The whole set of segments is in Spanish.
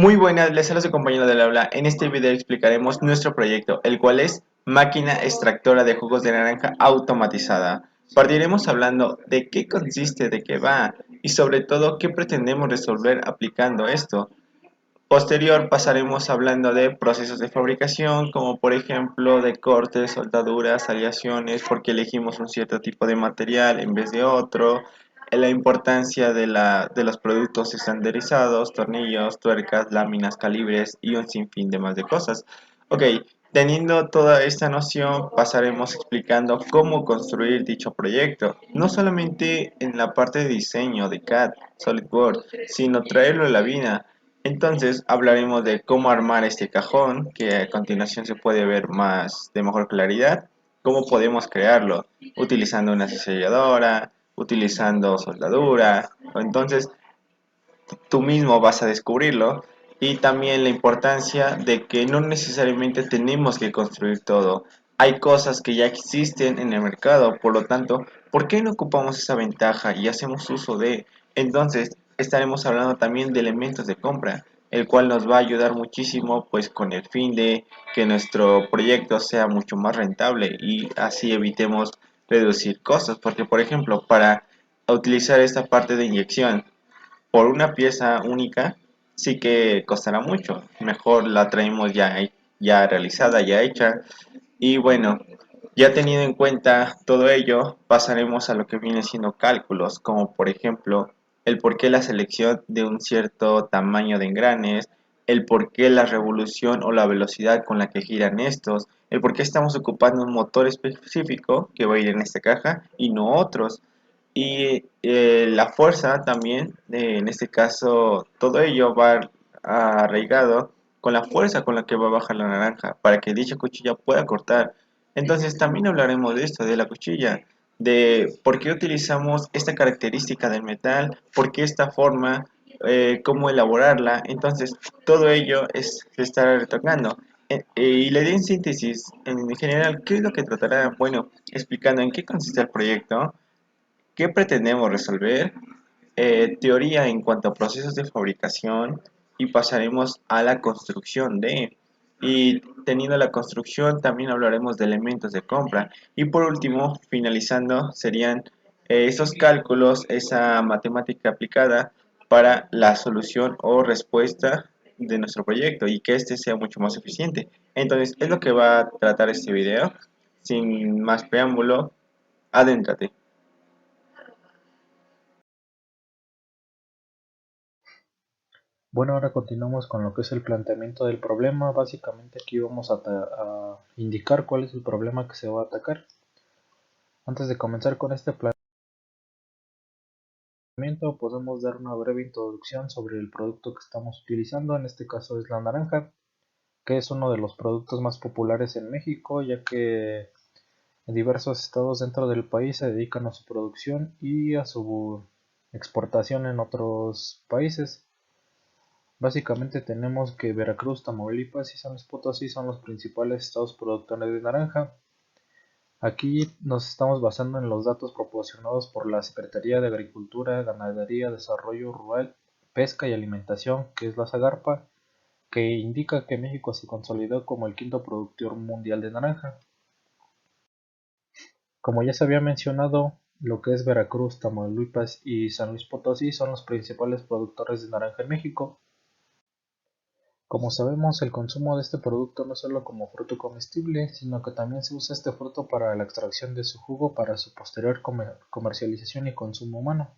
Muy buenas, les saluda su compañero del aula. En este video explicaremos nuestro proyecto, el cual es máquina extractora de jugos de naranja automatizada. Partiremos hablando de qué consiste, de qué va y sobre todo qué pretendemos resolver aplicando esto. Posterior pasaremos hablando de procesos de fabricación, como por ejemplo de cortes, soldaduras, aleaciones, porque elegimos un cierto tipo de material en vez de otro, la importancia de los productos estandarizados, tornillos, tuercas, láminas, calibres y un sinfín de más de cosas. Ok, teniendo toda esta noción, pasaremos explicando cómo construir dicho proyecto, no solamente en la parte de diseño de CAD, SolidWorks, sino traerlo a la vida. Entonces hablaremos de cómo armar este cajón, que a continuación se puede ver más de mejor claridad, cómo podemos crearlo, utilizando una selladora, utilizando soldadura, entonces tú mismo vas a descubrirlo, y también la importancia de que no necesariamente tenemos que construir todo. Hay cosas que ya existen en el mercado, por lo tanto, ¿por qué no ocupamos esa ventaja y hacemos uso de? Entonces, estaremos hablando también de elementos de compra, el cual nos va a ayudar muchísimo, pues con el fin de que nuestro proyecto sea mucho más rentable y así evitemos reducir costos, porque por ejemplo, para utilizar esta parte de inyección por una pieza única, sí que costará mucho. Mejor la traemos ya realizada, ya hecha. Y bueno, ya teniendo en cuenta todo ello, pasaremos a lo que viene siendo cálculos, como por ejemplo el por qué la selección de un cierto tamaño de engranes, el por qué la revolución o la velocidad con la que giran estos, el por qué estamos ocupando un motor específico que va a ir en esta caja y no otros. Y la fuerza también, en este caso, todo ello va arraigado con la fuerza con la que va a bajar la naranja para que dicha cuchilla pueda cortar. Entonces también hablaremos de esto, de la cuchilla, de por qué utilizamos esta característica del metal, por qué esta forma, cómo elaborarla. Entonces todo ello se estará retocando. Y le di en síntesis, en general, ¿qué es lo que tratará? Bueno, explicando en qué consiste el proyecto, qué pretendemos resolver, teoría en cuanto a procesos de fabricación, y pasaremos a la construcción de. Y teniendo la construcción también hablaremos de elementos de compra. Y por último, finalizando, serían esos cálculos, esa matemática aplicada para la solución o respuesta de nuestro proyecto y que este sea mucho más eficiente. Entonces, es lo que va a tratar este video. Sin más preámbulo, adéntrate. Bueno, ahora continuamos con lo que es el planteamiento del problema. Básicamente aquí vamos a indicar cuál es el problema que se va a atacar. Antes de comenzar con este planteamiento, podemos dar una breve introducción sobre el producto que estamos utilizando. En este caso es la naranja, que es uno de los productos más populares en México, ya que en diversos estados dentro del país se dedican a su producción y a su exportación en otros países. Básicamente tenemos que Veracruz, Tamaulipas y San Luis Potosí son los principales estados productores de naranja. Aquí nos estamos basando en los datos proporcionados por la Secretaría de Agricultura, Ganadería, Desarrollo Rural, Pesca y Alimentación, que es la SAGARPA, que indica que México se consolidó como el quinto productor mundial de naranja. Como ya se había mencionado, lo que es Veracruz, Tamaulipas y San Luis Potosí son los principales productores de naranja en México. Como sabemos, el consumo de este producto no es solo como fruto comestible, sino que también se usa este fruto para la extracción de su jugo para su posterior comercialización y consumo humano.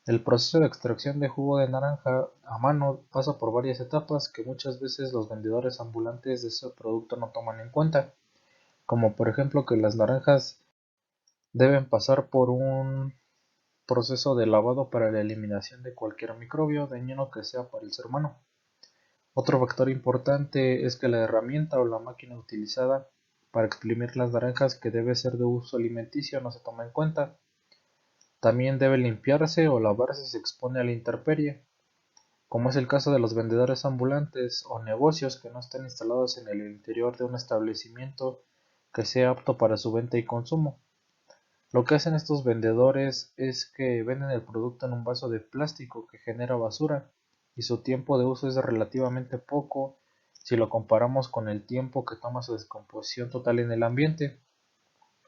El proceso de extracción de jugo de naranja a mano pasa por varias etapas que muchas veces los vendedores ambulantes de ese producto no toman en cuenta, como por ejemplo que las naranjas deben pasar por un proceso de lavado para la eliminación de cualquier microbio dañino que sea para el ser humano. Otro factor importante es que la herramienta o la máquina utilizada para exprimir las naranjas, que debe ser de uso alimenticio, no se toma en cuenta. También debe limpiarse o lavarse si se expone a la intemperie, como es el caso de los vendedores ambulantes o negocios que no estén instalados en el interior de un establecimiento que sea apto para su venta y consumo. Lo que hacen estos vendedores es que venden el producto en un vaso de plástico que genera basura y su tiempo de uso es relativamente poco si lo comparamos con el tiempo que toma su descomposición total en el ambiente,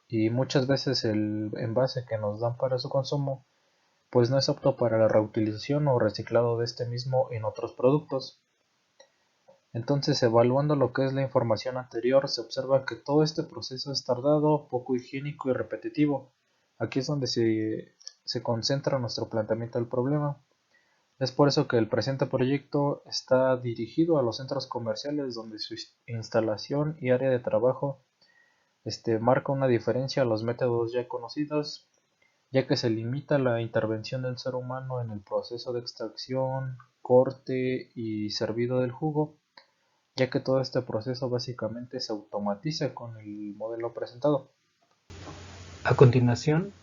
y muchas veces el envase que nos dan para su consumo pues no es apto para la reutilización o reciclado de este mismo en otros productos. Entonces, evaluando lo que es la información anterior, se observa que todo este proceso es tardado, poco higiénico y repetitivo. Aquí es donde se concentra nuestro planteamiento del problema. Es por eso que el presente proyecto está dirigido a los centros comerciales donde su instalación y área de trabajo marca una diferencia a los métodos ya conocidos, ya que se limita la intervención del ser humano en el proceso de extracción, corte y servido del jugo, ya que todo este proceso básicamente se automatiza con el modelo presentado. A continuación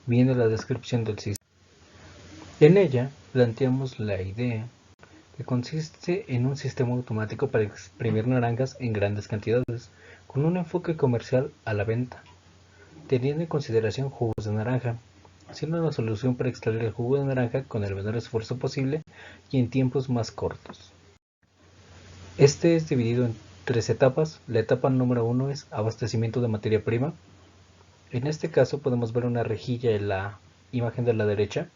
viene la descripción del sistema. En ella planteamos la idea que consiste en un sistema automático para exprimir naranjas en grandes cantidades, con un enfoque comercial a la venta, teniendo en consideración jugos de naranja, siendo una solución para extraer el jugo de naranja con el menor esfuerzo posible y en tiempos más cortos. Este es dividido en 3 etapas. La etapa número 1 es abastecimiento de materia prima. En este caso podemos ver una rejilla en la imagen de la derecha,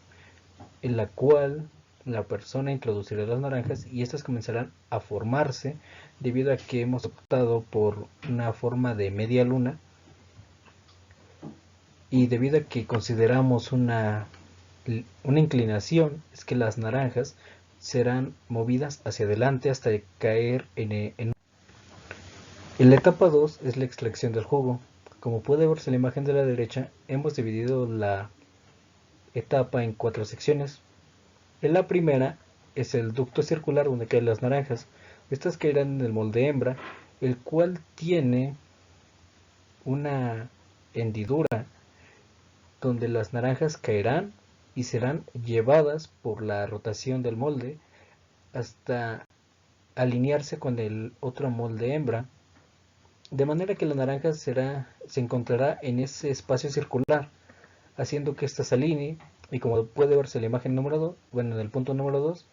en la cual la persona introducirá las naranjas y estas comenzarán a formarse debido a que hemos optado por una forma de media luna y debido a que consideramos una inclinación, es que las naranjas serán movidas hacia adelante hasta caer en la etapa 2 es la extracción del jugo. Como puede verse en la imagen de la derecha, hemos dividido la etapa en 4 secciones. En la primera es el ducto circular donde caen las naranjas. Estas caerán en el molde hembra, el cual tiene una hendidura donde las naranjas caerán y serán llevadas por la rotación del molde hasta alinearse con el otro molde hembra, de manera que la naranja se encontrará en ese espacio circular, haciendo que ésta se alinee, y como puede verse en la imagen número 2, bueno, en el punto número 2,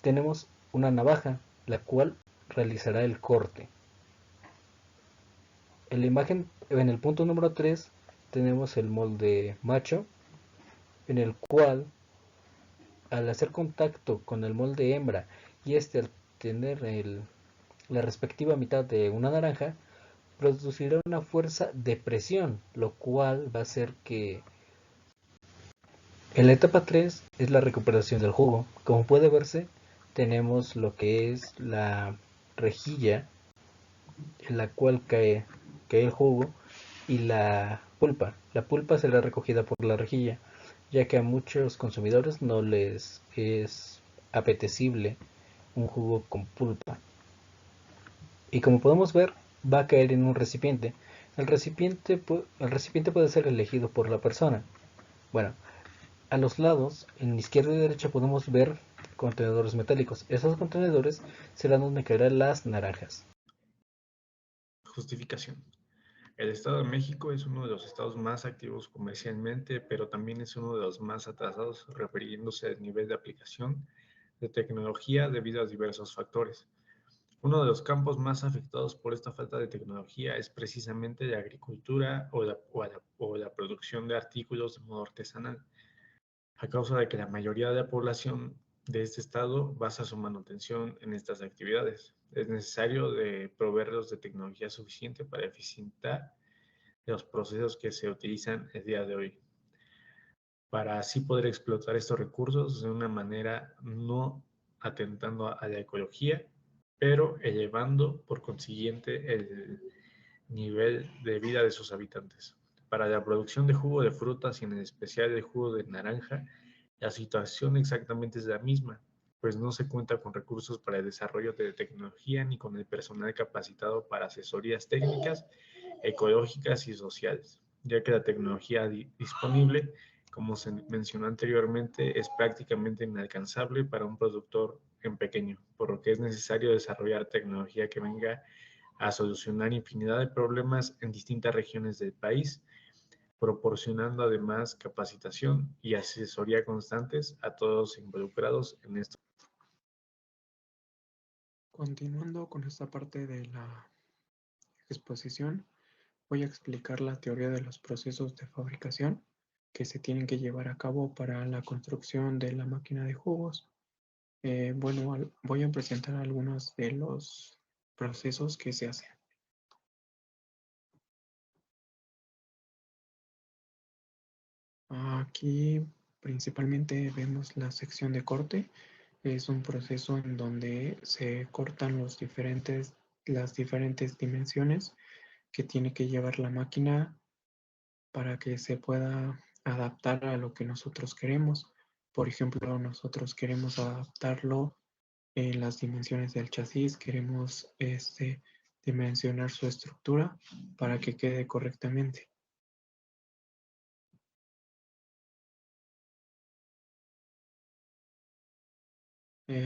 tenemos una navaja, la cual realizará el corte. En la imagen, en el punto número 3, tenemos el molde macho, en el cual, al hacer contacto con el molde hembra y al tener la respectiva mitad de una naranja, producirá una fuerza de presión, lo cual va a hacer que en la etapa 3 es la recuperación del jugo. Como puede verse, tenemos lo que es la rejilla en la cual cae el jugo y la pulpa. La pulpa será recogida por la rejilla, ya que a muchos consumidores no les es apetecible un jugo con pulpa. Y como podemos ver, va a caer en un recipiente. El recipiente puede ser elegido por la persona. Bueno, a los lados, en izquierda y derecha, podemos ver contenedores metálicos. Esos contenedores serán donde caerán las naranjas. Justificación. El Estado de México es uno de los estados más activos comercialmente, pero también es uno de los más atrasados refiriéndose al nivel de aplicación de tecnología debido a diversos factores. Uno de los campos más afectados por esta falta de tecnología es precisamente la agricultura o la producción de artículos de modo artesanal, a causa de que la mayoría de la población de este estado basa su manutención en estas actividades. Es necesario proveerlos de tecnología suficiente para eficientar los procesos que se utilizan el día de hoy, para así poder explotar estos recursos de una manera no atentando a la ecología, pero elevando por consiguiente el nivel de vida de sus habitantes. Para la producción de jugo de frutas y en especial el jugo de naranja, la situación exactamente es la misma, pues no se cuenta con recursos para el desarrollo de tecnología ni con el personal capacitado para asesorías técnicas, ecológicas y sociales, ya que la tecnología disponible, como se mencionó anteriormente, es prácticamente inalcanzable para un productor en pequeño, por lo que es necesario desarrollar tecnología que venga a solucionar infinidad de problemas en distintas regiones del país, proporcionando además capacitación y asesoría constantes a todos involucrados en esto. Continuando con esta parte de la exposición, voy a explicar la teoría de los procesos de fabricación que se tienen que llevar a cabo para la construcción de la máquina de jugos. Bueno, voy a presentar algunos de los procesos que se hacen. Aquí principalmente vemos la sección de corte. Es un proceso en donde se cortan las diferentes dimensiones que tiene que llevar la máquina para que se pueda adaptar a lo que nosotros queremos. Por ejemplo, nosotros queremos adaptarlo en las dimensiones del chasis, queremos dimensionar su estructura para que quede correctamente.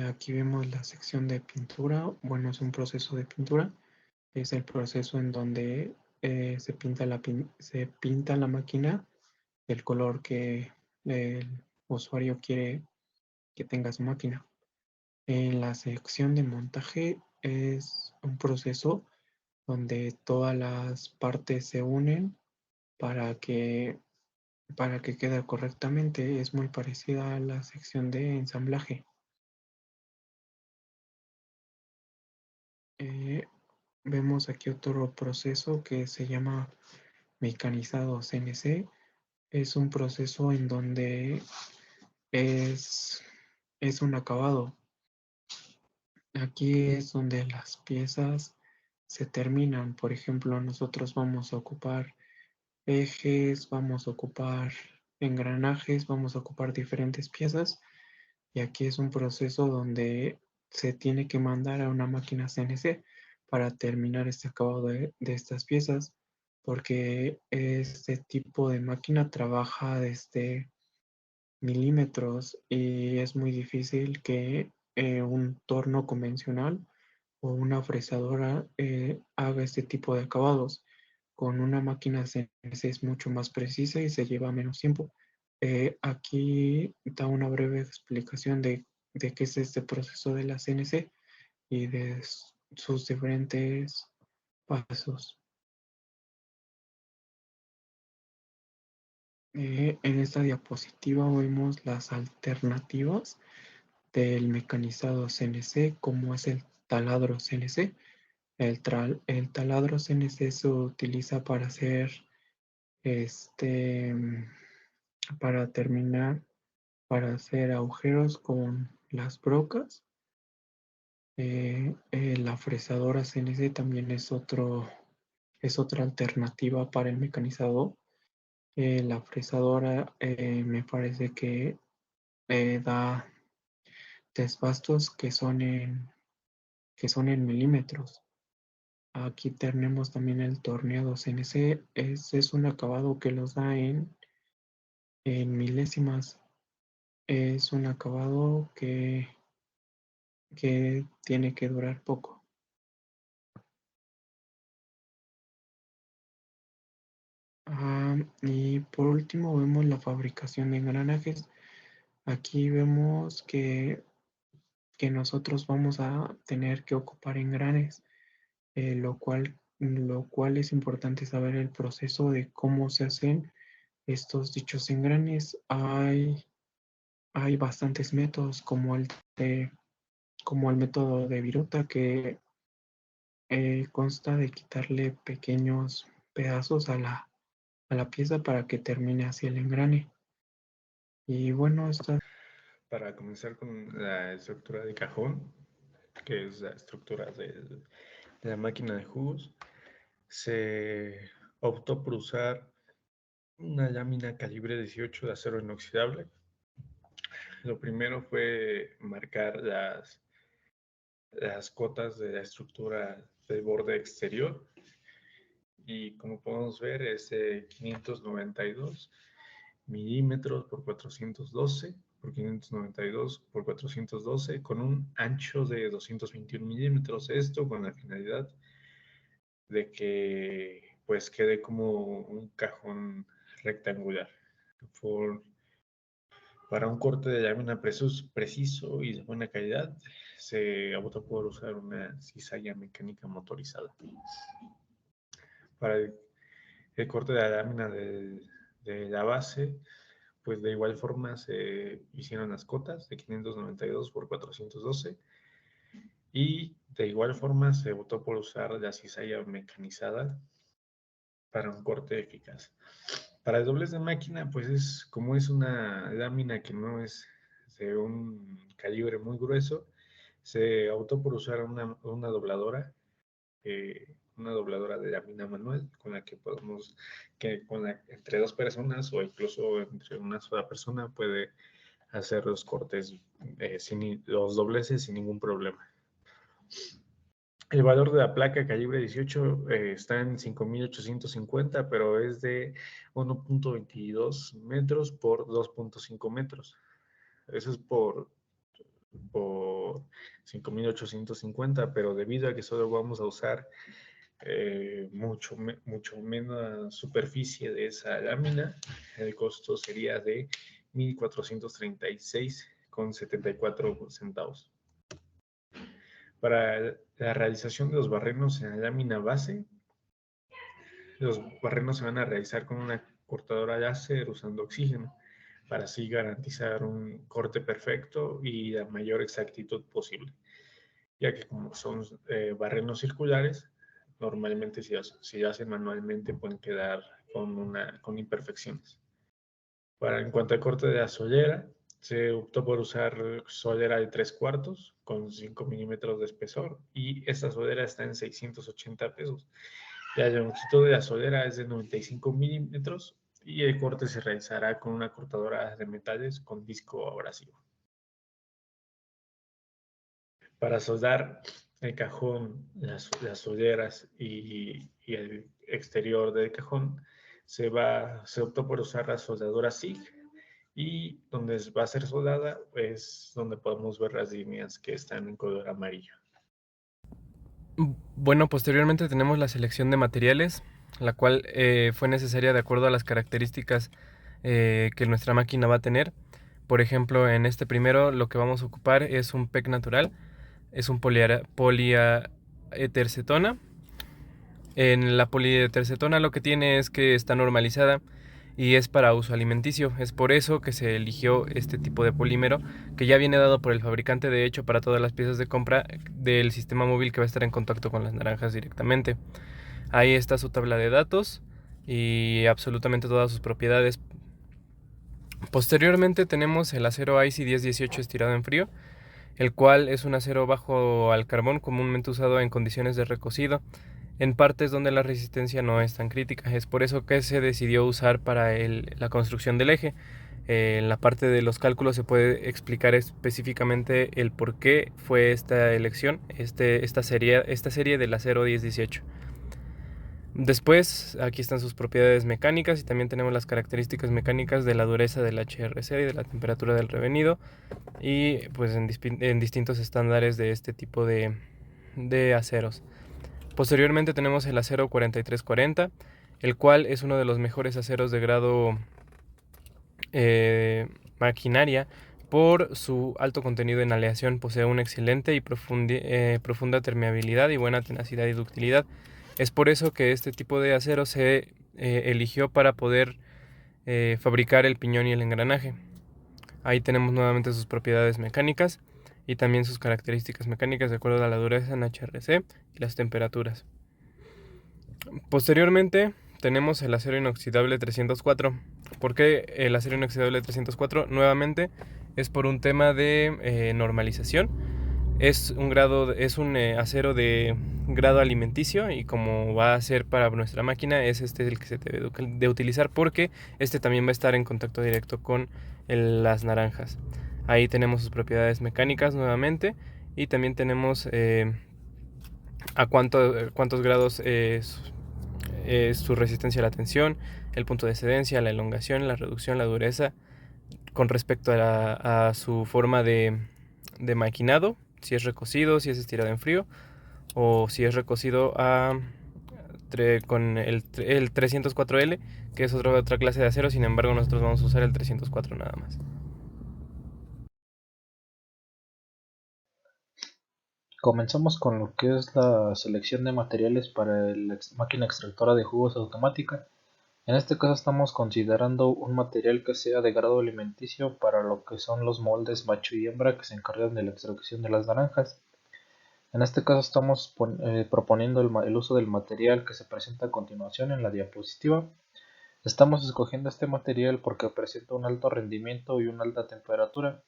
Aquí vemos la sección de pintura. Bueno, es un proceso de pintura. Es el proceso en donde se pinta la máquina del color que el usuario quiere que tenga su máquina. En la sección de montaje es un proceso donde todas las partes se unen para que, para que quede correctamente. Es muy parecida a la sección de ensamblaje. Eh, Vemos aquí otro proceso que se llama mecanizado CNC. Es un proceso en donde es, es un acabado. Aquí es donde las piezas se terminan. Por ejemplo, nosotros vamos a ocupar ejes, vamos a ocupar engranajes, vamos a ocupar diferentes piezas. Y aquí es un proceso donde se tiene que mandar a una máquina CNC para terminar este acabado de estas piezas, porque este tipo de máquina trabaja desde milímetros y es muy difícil que un torno convencional o una fresadora haga este tipo de acabados. Con una máquina CNC es mucho más precisa y se lleva menos tiempo. Aquí da una breve explicación de qué es este proceso de la CNC y de sus diferentes pasos. En esta diapositiva vemos las alternativas del mecanizado CNC, como es el taladro CNC. El taladro CNC se utiliza para hacer este, para terminar, para hacer agujeros con las brocas. La fresadora CNC también es otra alternativa para el mecanizado. La fresadora me parece que da desbastos que son en milímetros. Aquí tenemos también el torneado CNC. Es un acabado que los da en milésimas. Es un acabado que tiene que durar poco. Y por último vemos la fabricación de engranajes. Aquí vemos que nosotros vamos a tener que ocupar engranes, lo cual es importante saber el proceso de cómo se hacen estos dichos engranes. Hay bastantes métodos como el método de viruta que consta de quitarle pequeños pedazos a la pieza para que termine así el engrane. Y bueno, Para comenzar con la estructura de cajón, que es la estructura de la máquina de jugos, se optó por usar una lámina calibre 18 de acero inoxidable. Lo primero fue marcar las cotas de la estructura del borde exterior y como podemos ver es de 592 milímetros por 412 por 592 por 412 con un ancho de 221 milímetros. Esto con la finalidad de que pues quede como un cajón rectangular. Por, para un corte de lámina preciso y de buena calidad se optó por usar una cizalla mecánica motorizada. Para el corte de la lámina de la base, pues de igual forma se hicieron las cotas de 592 por 412 y de igual forma se optó por usar la cizalla mecanizada para un corte eficaz. Para el doblez de máquina, pues como es una lámina que no es de un calibre muy grueso, se optó por usar una dobladora de lámina manual con la que podemos, entre dos personas o incluso entre una sola persona puede hacer los cortes, los dobleces sin ningún problema. El valor de la placa calibre 18 está en 5.850, pero es de 1.22 metros por 2.5 metros. Eso es por 5.850, pero debido a que solo vamos a usar mucho menos superficie de esa lámina, el costo sería de 1.436,74 centavos. Para la realización de los barrenos en la lámina base, los barrenos se van a realizar con una cortadora láser usando oxígeno, para así garantizar un corte perfecto y la mayor exactitud posible, ya que como son barrenos circulares, normalmente si lo hacen manualmente pueden quedar con imperfecciones. En cuanto al corte de la solera, se optó por usar solera de 3/4 con 5 milímetros de espesor y esta solera está en 680 pesos. La longitud de la solera es de 95 milímetros y el corte se realizará con una cortadora de metales con disco abrasivo. Para soldar el cajón, las soleras y el exterior del cajón, se optó por usar la soldadura SIG, y donde va a ser soldada es donde podemos ver las líneas que están en color amarillo. Bueno, posteriormente tenemos la selección de materiales, la cual fue necesaria de acuerdo a las características que nuestra máquina va a tener. Por ejemplo, en este primero lo que vamos a ocupar es un PEC natural, es un poliaetercetona. En la polietercetona lo que tiene es que está normalizada y es para uso alimenticio. Es por eso que se eligió este tipo de polímero, que ya viene dado por el fabricante, de hecho, para todas las piezas de compra del sistema móvil que va a estar en contacto con las naranjas directamente. Ahí está su tabla de datos y absolutamente todas sus propiedades. Posteriormente tenemos el acero IC 1018 estirado en frío, el cual es un acero bajo al carbón comúnmente usado en condiciones de recocido, en partes donde la resistencia no es tan crítica. Es por eso que se decidió usar para la construcción del eje. En la parte de los cálculos se puede explicar específicamente el por qué fue esta elección, esta serie del acero 1018. Después, aquí están sus propiedades mecánicas y también tenemos las características mecánicas de la dureza del HRC y de la temperatura del revenido, y pues en distintos estándares de este tipo de aceros. Posteriormente tenemos el acero 4340, el cual es uno de los mejores aceros de grado maquinaria por su alto contenido en aleación. Posee una excelente y profunda permeabilidad y buena tenacidad y ductilidad. Es por eso que este tipo de acero se eligió para poder fabricar el piñón y el engranaje. Ahí tenemos nuevamente sus propiedades mecánicas y también sus características mecánicas de acuerdo a la dureza en HRC y las temperaturas. Posteriormente tenemos el acero inoxidable 304. ¿Por qué el acero inoxidable 304? Nuevamente es por un tema de normalización. Es un acero de grado alimenticio, y como va a ser para nuestra máquina, es el que se debe de utilizar, porque este también va a estar en contacto directo con las naranjas. Ahí tenemos sus propiedades mecánicas nuevamente, y también tenemos a cuántos grados es su resistencia a la tensión, el punto de excedencia, la elongación, la reducción, la dureza con respecto a su forma de maquinado, si es recocido, si es estirado en frío, o si es recocido con el 304L, que es otra clase de acero. Sin embargo, nosotros vamos a usar el 304 nada más. Comenzamos con lo que es la selección de materiales para la máquina extractora de jugos automática. En este caso estamos considerando un material que sea de grado alimenticio para lo que son los moldes macho y hembra que se encargan de la extracción de las naranjas. En este caso estamos proponiendo el uso del material que se presenta a continuación en la diapositiva. Estamos escogiendo este material porque presenta un alto rendimiento y una alta temperatura.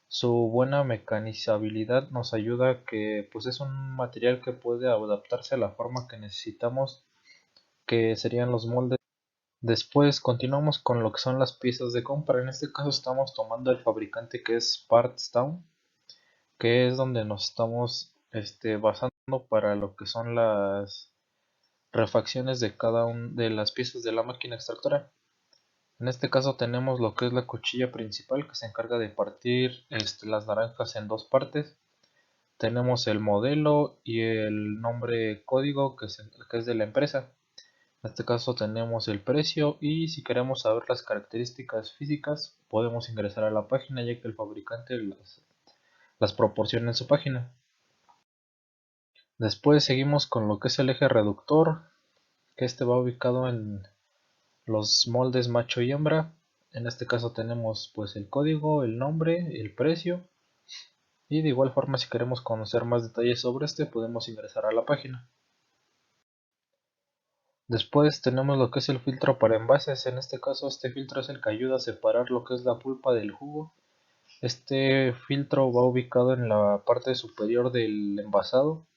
Su buena mecanizabilidad nos ayuda a que pues es un material que puede adaptarse a la forma que necesitamos, que serían los moldes. Después continuamos con lo que son las piezas de compra. En este caso estamos tomando el fabricante que es PartsTown, que es donde nos estamos basando para lo que son las refacciones de cada una de las piezas de la máquina extractora. En este caso tenemos lo que es la cuchilla principal que se encarga de partir las naranjas en dos partes. Tenemos el modelo y el nombre código que es de la empresa. En este caso tenemos el precio y si queremos saber las características físicas podemos ingresar a la página ya que el fabricante las proporciona en su página. Después seguimos con lo que es el eje reductor, que va ubicado en los moldes macho y hembra. En este caso tenemos pues el código, el nombre, el precio y de igual forma si queremos conocer más detalles sobre podemos ingresar a la página. Después tenemos lo que es el filtro para envases. En este caso este filtro es el que ayuda a separar lo que es la pulpa del jugo. Este filtro va ubicado en la parte superior del envasado.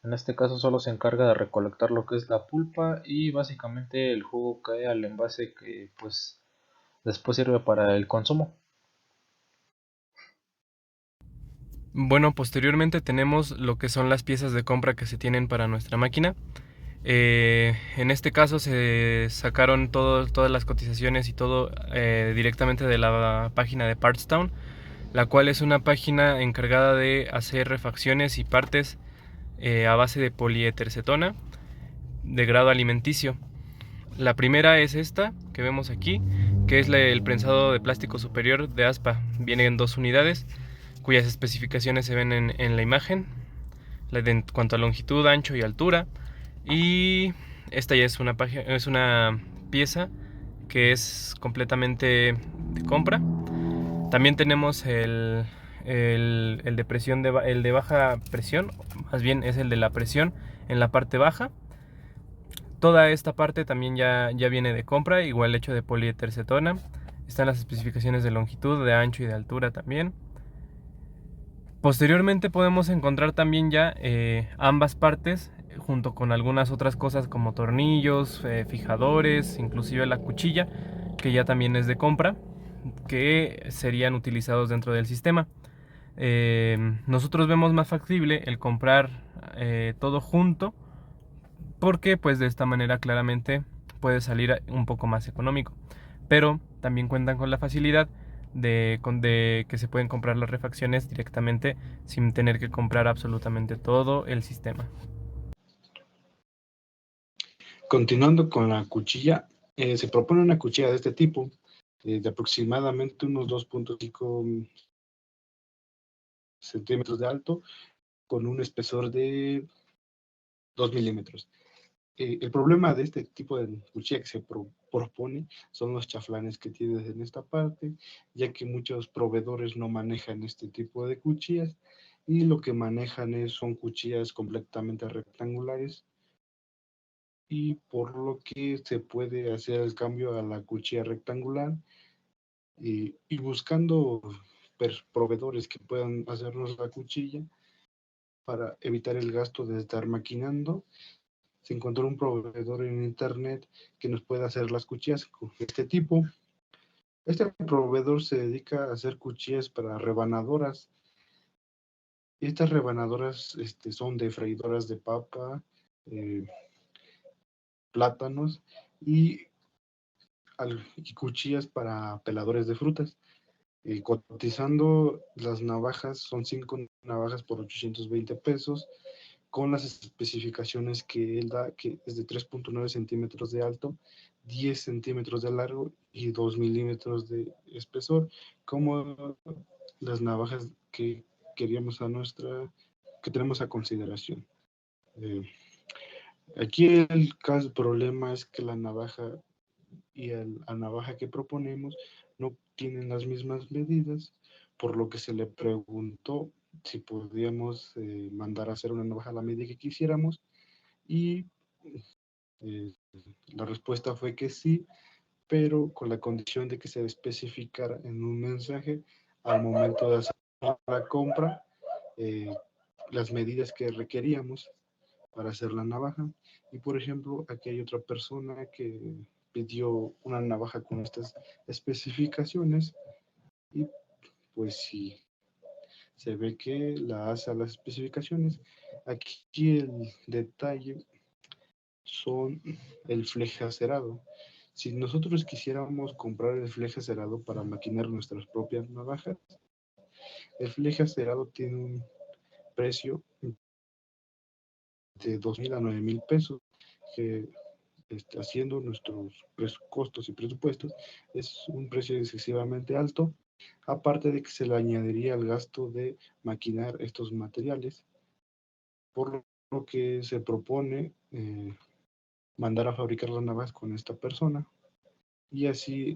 En este caso solo se encarga de recolectar lo que es la pulpa y básicamente el jugo cae al envase que pues después sirve para el consumo. Bueno, posteriormente tenemos lo que son las piezas de compra que se tienen para nuestra máquina. En este caso se sacaron todas las cotizaciones y todo directamente de la página de PartsTown, la cual es una página encargada de hacer refacciones y partes a base de poliéter-cetona de grado alimenticio. La primera es esta que vemos aquí, que es el prensado de plástico superior de aspa. Viene en 2 unidades, cuyas especificaciones se ven en la imagen, en cuanto a longitud, ancho y altura. Y esta ya es una pieza que es completamente de compra. También tenemos el de presión el de baja presión, más bien es el de la presión en la parte baja. Toda esta parte también ya viene de compra, igual hecho de poliéter-cetona. Están las especificaciones de longitud, de ancho y de altura también. Posteriormente podemos encontrar también ya ambas partes junto con algunas otras cosas como tornillos, fijadores, inclusive la cuchilla, que ya también es de compra, que serían utilizados dentro del sistema. Nosotros vemos más factible el comprar todo junto, porque pues de esta manera claramente puede salir un poco más económico, pero también cuentan con la facilidad de que se pueden comprar las refacciones directamente sin tener que comprar absolutamente todo el sistema. Continuando con la cuchilla, se propone una cuchilla de este tipo, de aproximadamente unos 2.5 centímetros de alto, con un espesor de 2 milímetros. El problema de este tipo de cuchilla que se propone son los chaflanes que tienes en esta parte, ya que muchos proveedores no manejan este tipo de cuchillas y lo que manejan son cuchillas completamente rectangulares, y por lo que se puede hacer el cambio a la cuchilla rectangular y buscando proveedores que puedan hacernos la cuchilla para evitar el gasto de estar maquinando. Se encontró un proveedor en internet que nos puede hacer las cuchillas con este tipo. Este proveedor se dedica a hacer cuchillas para rebanadoras. Estas rebanadoras son de freidoras de papa, plátanos y cuchillas para peladores de frutas. Cotizando las navajas, son 5 navajas por 820 pesos, con las especificaciones que él da, que es de 3.9 centímetros de alto, 10 centímetros de largo y 2 milímetros de espesor, como las navajas que queríamos que tenemos a consideración. Aquí el problema es que la navaja y la navaja que proponemos no tienen las mismas medidas, por lo que se le preguntó si podíamos mandar a hacer una navaja a la medida que quisiéramos, y la respuesta fue que sí, pero con la condición de que se especificara en un mensaje al momento de hacer la compra las medidas que requeríamos para hacer la navaja. Y por ejemplo, aquí hay otra persona que pidió una navaja con estas especificaciones y pues sí, se ve que la hace a las especificaciones. Aquí el detalle son el fleje acerado. Si nosotros quisiéramos comprar el fleje acerado para maquinar nuestras propias navajas, el fleje acerado tiene un precio de 2,000 a 9,000 pesos, que haciendo nuestros costos y presupuestos es un precio excesivamente alto, aparte de que se le añadiría el gasto de maquinar estos materiales, por lo que se propone mandar a fabricar las navas con esta persona y así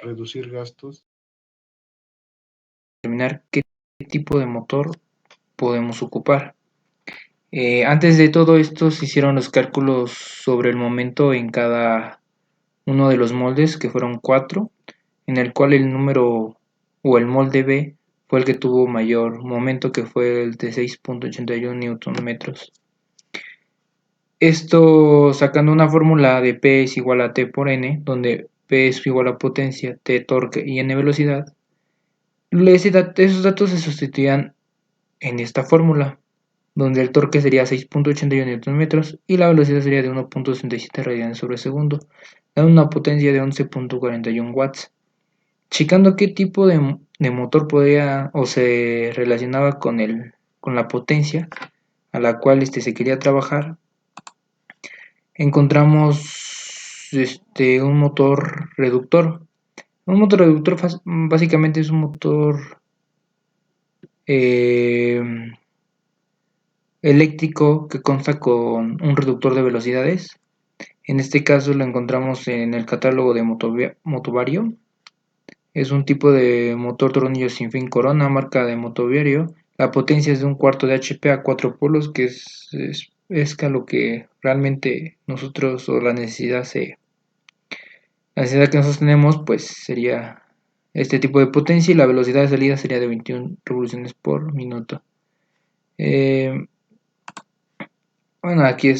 reducir gastos. Determinar qué tipo de motor podemos ocupar. Antes de todo esto se hicieron los cálculos sobre el momento en cada uno de los moldes, que fueron 4, en el cual el número o el molde B fue el que tuvo mayor momento, que fue el de 6.81 Nm. Esto sacando una fórmula de P es igual a T por N, donde P es igual a potencia, T torque y N velocidad. Esos datos se sustituían en esta fórmula, donde el torque sería 6.81 Nm y la velocidad sería de 1.67 radianes sobre segundo, dando una potencia de 11.41 watts. Checando qué tipo de motor podía o se relacionaba con la potencia a la cual se quería trabajar, encontramos un motor reductor. Un motor reductor básicamente es un motor eléctrico que consta con un reductor de velocidades. En este caso lo encontramos en el catálogo de Motovario. Es un tipo de motor tornillo sin fin Corona, marca de Motovario. La potencia es de 1/4 de HP a 4 polos, que es a lo que realmente nosotros, o la necesidad que nosotros tenemos, pues sería este tipo de potencia, y la velocidad de salida sería de 21 revoluciones por minuto. Bueno, aquí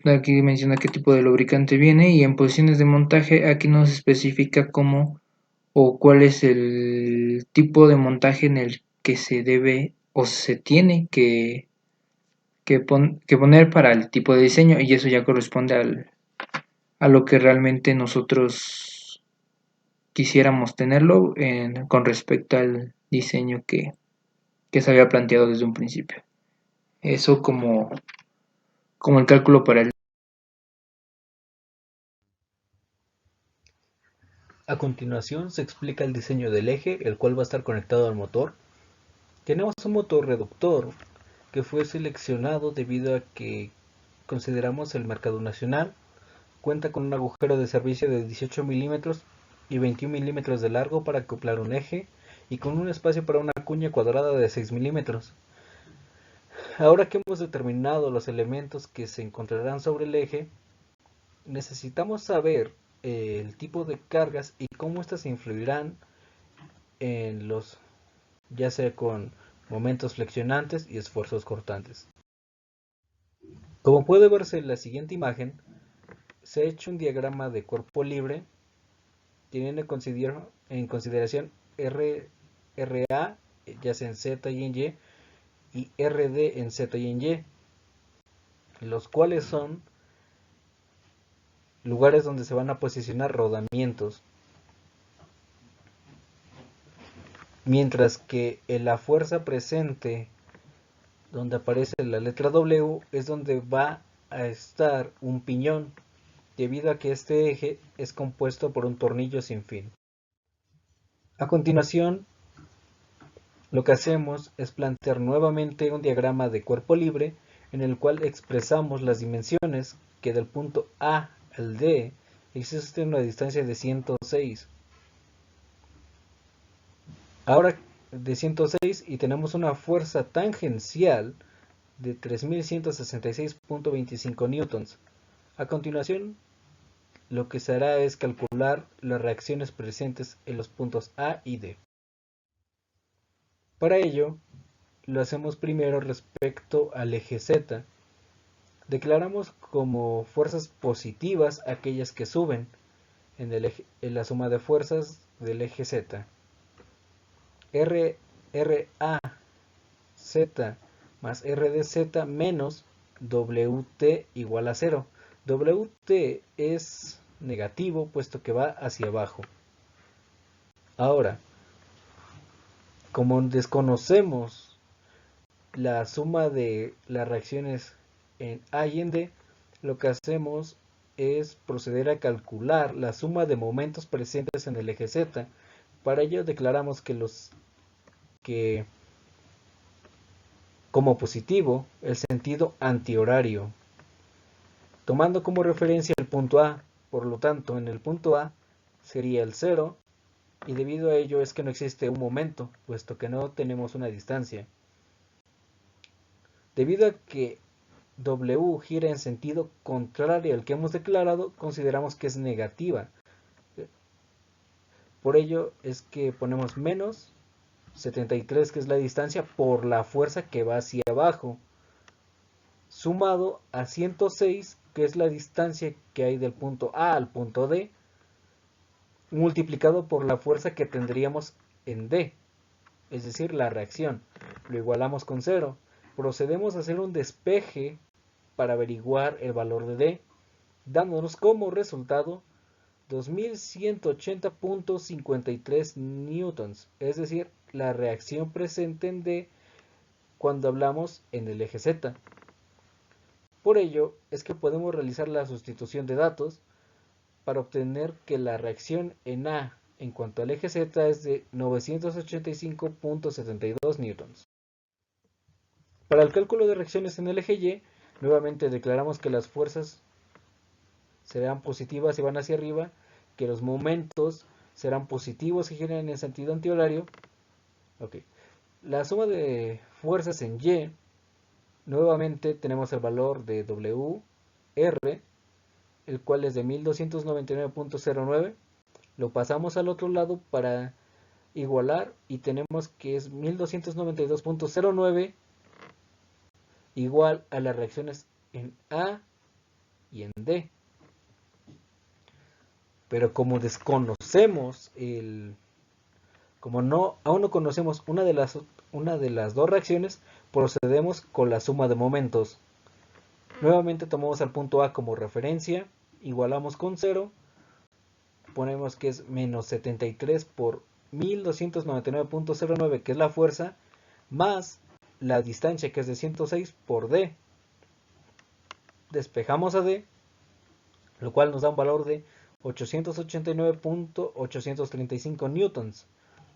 aquí menciona qué tipo de lubricante viene, y en posiciones de montaje aquí nos especifica cómo o cuál es el tipo de montaje en el que se debe o se tiene que poner para el tipo de diseño, y eso ya corresponde a lo que realmente nosotros quisiéramos tenerlo con respecto al diseño que se había planteado desde un principio. Eso como el cálculo para el... A continuación se explica el diseño del eje, el cual va a estar conectado al motor. Tenemos un motor reductor que fue seleccionado debido a que consideramos el mercado nacional. Cuenta con un agujero de servicio de 18 milímetros y 21 milímetros de largo para acoplar un eje, y con un espacio para una cuña cuadrada de 6 milímetros. Ahora que hemos determinado los elementos que se encontrarán sobre el eje, necesitamos saber el tipo de cargas y cómo éstas influirán en ya sea con momentos flexionantes y esfuerzos cortantes. Como puede verse en la siguiente imagen, se ha hecho un diagrama de cuerpo libre teniendo en consideración RA, ya sea en Z y en Y RD en Z y en Y, los cuales son lugares donde se van a posicionar rodamientos, mientras que en la fuerza presente, donde aparece la letra W, es donde va a estar un piñón, debido a que este eje es compuesto por un tornillo sin fin. A continuación, lo que hacemos es plantear nuevamente un diagrama de cuerpo libre en el cual expresamos las dimensiones que del punto A al D existe una distancia de 106. Ahora de 106 y tenemos una fuerza tangencial de 3166.25 newtons. A continuación, lo que se hará es calcular las reacciones presentes en los puntos A y D. Para ello, lo hacemos primero respecto al eje Z. Declaramos como fuerzas positivas aquellas que suben en la suma de fuerzas del eje Z. RA Z más R de Z menos WT igual a 0. WT es negativo puesto que va hacia abajo. Ahora, como desconocemos la suma de las reacciones en A y en D, lo que hacemos es proceder a calcular la suma de momentos presentes en el eje Z. Para ello declaramos que como positivo el sentido antihorario, tomando como referencia el punto A. Por lo tanto, en el punto A sería el 0, y debido a ello es que no existe un momento, puesto que no tenemos una distancia. Debido a que W gira en sentido contrario al que hemos declarado, consideramos que es negativa. Por ello es que ponemos menos 73, que es la distancia por la fuerza que va hacia abajo, sumado a 106, que es la distancia que hay del punto A al punto D, multiplicado por la fuerza que tendríamos en D, es decir, la reacción. Lo igualamos con 0. Procedemos a hacer un despeje para averiguar el valor de D, dándonos como resultado 2180.53 newtons, es decir, la reacción presente en D cuando hablamos en el eje Z. Por ello es que podemos realizar la sustitución de datos para obtener que la reacción en A en cuanto al eje Z es de 985.72 newtons. Para el cálculo de reacciones en el eje Y, nuevamente declaramos que las fuerzas serán positivas y van hacia arriba, que los momentos serán positivos y giran en sentido antihorario. Okay. La suma de fuerzas en Y, nuevamente tenemos el valor de WR, el cual es de 1299.09. Lo pasamos al otro lado para igualar y tenemos que es 1292.09 igual a las reacciones en A y en D. Pero como desconocemos aún no conocemos una de las dos reacciones, procedemos con la suma de momentos. Nuevamente tomamos al punto A como referencia, igualamos con 0, ponemos que es menos 73 por 1299.09, que es la fuerza, más la distancia, que es de 106 por D. Despejamos a D, lo cual nos da un valor de 889.835 newtons.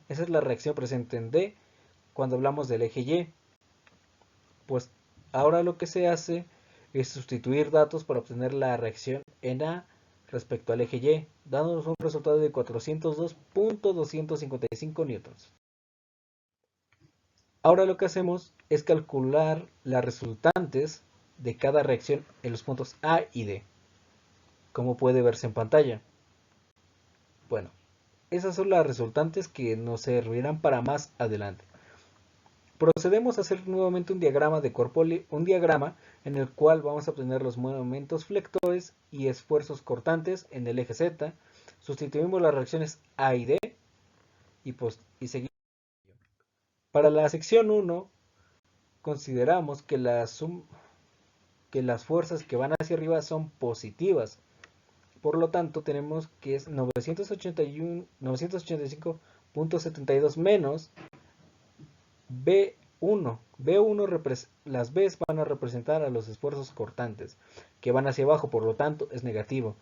Esa es la reacción presente en D cuando hablamos del eje Y. Pues ahora lo que se hace es sustituir datos para obtener la reacción en A respecto al eje Y, dándonos un resultado de 402.255 newtons. Ahora lo que hacemos es calcular las resultantes de cada reacción en los puntos A y D, como puede verse en pantalla. Bueno, esas son las resultantes que nos servirán para más adelante. Procedemos a hacer nuevamente un diagrama de cuerpo, un diagrama en el cual vamos a obtener los momentos flectores y esfuerzos cortantes en el eje Z. Sustituimos las reacciones A y D y seguimos. Para la sección 1 consideramos que las fuerzas que van hacia arriba son positivas. Por lo tanto, tenemos que es 985.72 menos B1. Las B's van a representar a los esfuerzos cortantes, que van hacia abajo, por lo tanto es negativo.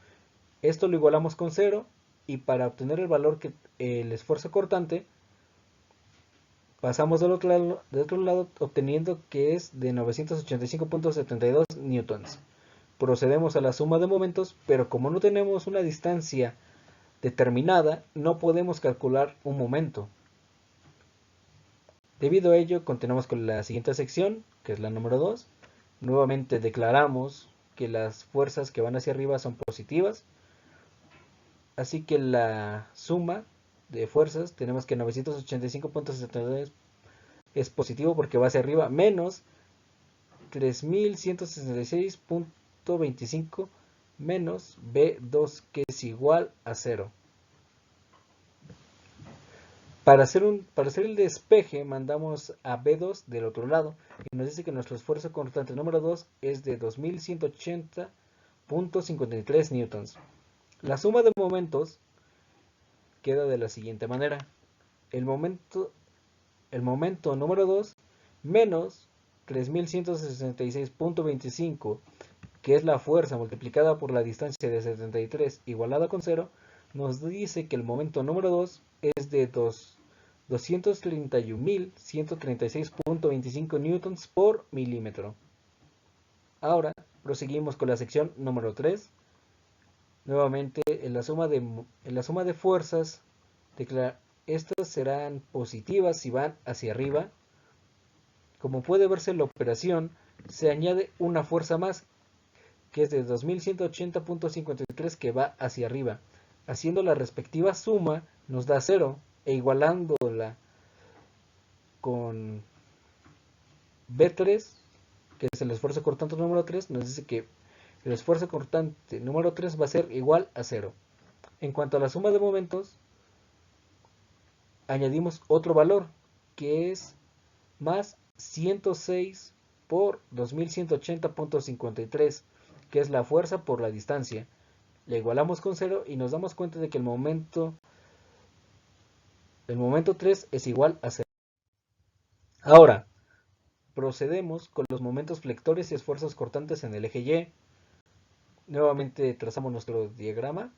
Esto lo igualamos con 0, y para obtener el valor que el esfuerzo cortante, Pasamos del otro lado obteniendo que es de 985.72 newtons. Procedemos a la suma de momentos, pero como no tenemos una distancia determinada, no podemos calcular un momento. Debido a ello, continuamos con la siguiente sección, que es la número 2. Nuevamente declaramos que las fuerzas que van hacia arriba son positivas, así que la suma de fuerzas tenemos que 985.72 es positivo porque va hacia arriba, menos 3166.25 menos B2, que es igual a 0. Para hacer el despeje, mandamos a B2 del otro lado y nos dice que nuestro esfuerzo constante número 2 es de 2180.53 newtons. La suma de momentos queda de la siguiente manera: el momento número 2 menos 3166.25, que es la fuerza multiplicada por la distancia de 73 igualada con 0, nos dice que el momento número 2 es de 231.136.25 newtons por milímetro. Ahora proseguimos con la sección número 3. Nuevamente en la suma de fuerzas, estas serán positivas si van hacia arriba. Como puede verse en la operación, se añade una fuerza más, que es de 2180.53, que va hacia arriba. Haciendo la respectiva suma nos da 0, e igualándola con B3, que es el esfuerzo cortante número 3, nos dice que el esfuerzo cortante número 3 va a ser igual a 0. En cuanto a la suma de momentos, añadimos otro valor, que es más 106 por 2180.53, que es la fuerza por la distancia. Le igualamos con 0 y nos damos cuenta de que el momento 3 es igual a 0. Ahora, procedemos con los momentos flectores y esfuerzos cortantes en el eje Y. Nuevamente trazamos nuestro diagrama.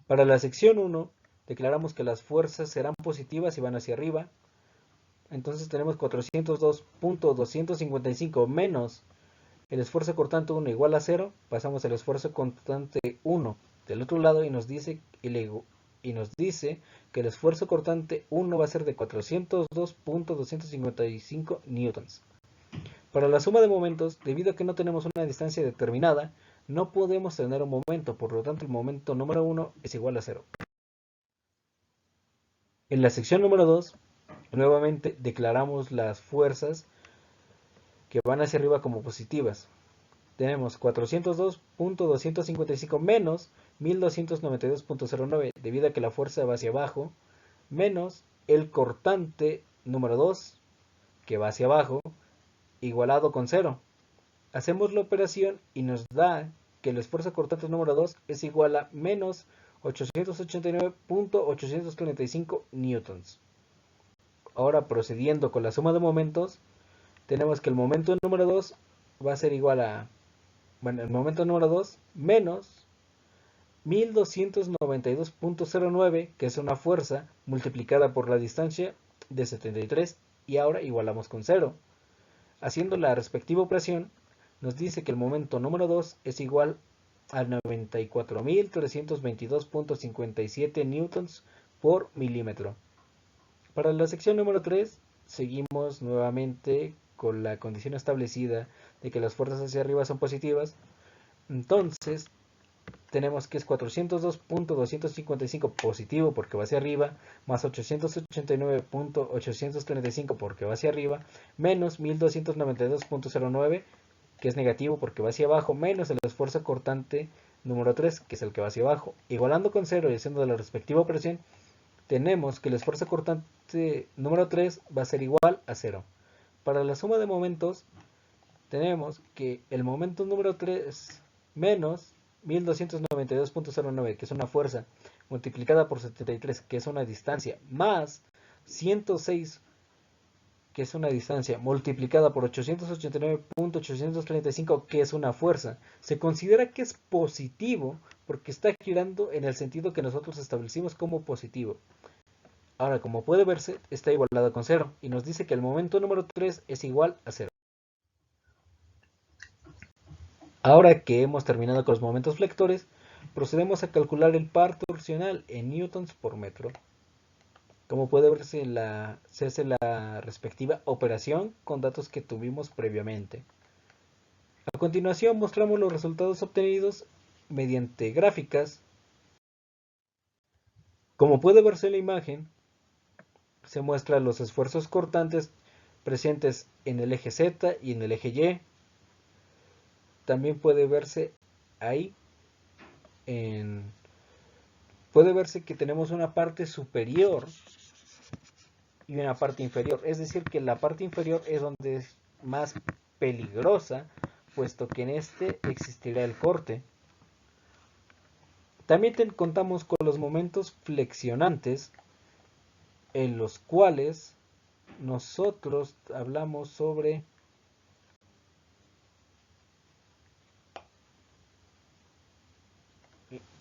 Para la sección 1, declaramos que las fuerzas serán positivas y van hacia arriba. Entonces tenemos 402.255 menos el esfuerzo cortante 1 igual a 0. Pasamos el esfuerzo cortante 1 del otro lado y nos dice que el esfuerzo cortante 1 va a ser de 402.255 newtons. Para la suma de momentos, debido a que no tenemos una distancia determinada, no podemos tener un momento, por lo tanto el momento número 1 es igual a 0. En la sección número 2, nuevamente declaramos las fuerzas que van hacia arriba como positivas. Tenemos 402.255 menos 1292.09, debido a que la fuerza va hacia abajo, menos el cortante número 2, que va hacia abajo, igualado con 0. Hacemos la operación y nos da que el esfuerzo cortante número 2 es igual a menos 889.835 newtons. Ahora, procediendo con la suma de momentos, tenemos que el momento número 2 va a ser igual a, el momento número 2 menos 1292.09, que es una fuerza multiplicada por la distancia de 73, y ahora igualamos con 0. Haciendo la respectiva operación, nos dice que el momento número 2 es igual a 94.322.57 newtons por milímetro. Para la sección número 3, seguimos nuevamente con la condición establecida de que las fuerzas hacia arriba son positivas. Entonces, tenemos que es 402.255 positivo porque va hacia arriba, más 889.835 porque va hacia arriba, menos 1292.09, que es negativo porque va hacia abajo, menos el esfuerzo cortante número 3, que es el que va hacia abajo. Igualando con 0 y haciendo la respectiva operación, tenemos que el esfuerzo cortante número 3 va a ser igual a 0. Para la suma de momentos, tenemos que el momento número 3 menos 1292.09, que es una fuerza, multiplicada por 73, que es una distancia, más 106, que es una distancia, multiplicada por 889.835, que es una fuerza, se considera que es positivo porque está girando en el sentido que nosotros establecimos como positivo. Ahora, como puede verse, está igualado con cero y nos dice que el momento número 3 es igual a cero. Ahora que hemos terminado con los momentos flectores, procedemos a calcular el par torsional en newtons por metro. Como puede verse, se hace la respectiva operación con datos que tuvimos previamente. A continuación mostramos los resultados obtenidos mediante gráficas. Como puede verse en la imagen, se muestran los esfuerzos cortantes presentes en el eje Z y en el eje Y. También puede verse ahí, puede verse que tenemos una parte superior y una parte inferior. Es decir, que la parte inferior es donde es más peligrosa, puesto que en este existirá el corte. También contamos con los momentos flexionantes, en los cuales nosotros hablamos sobre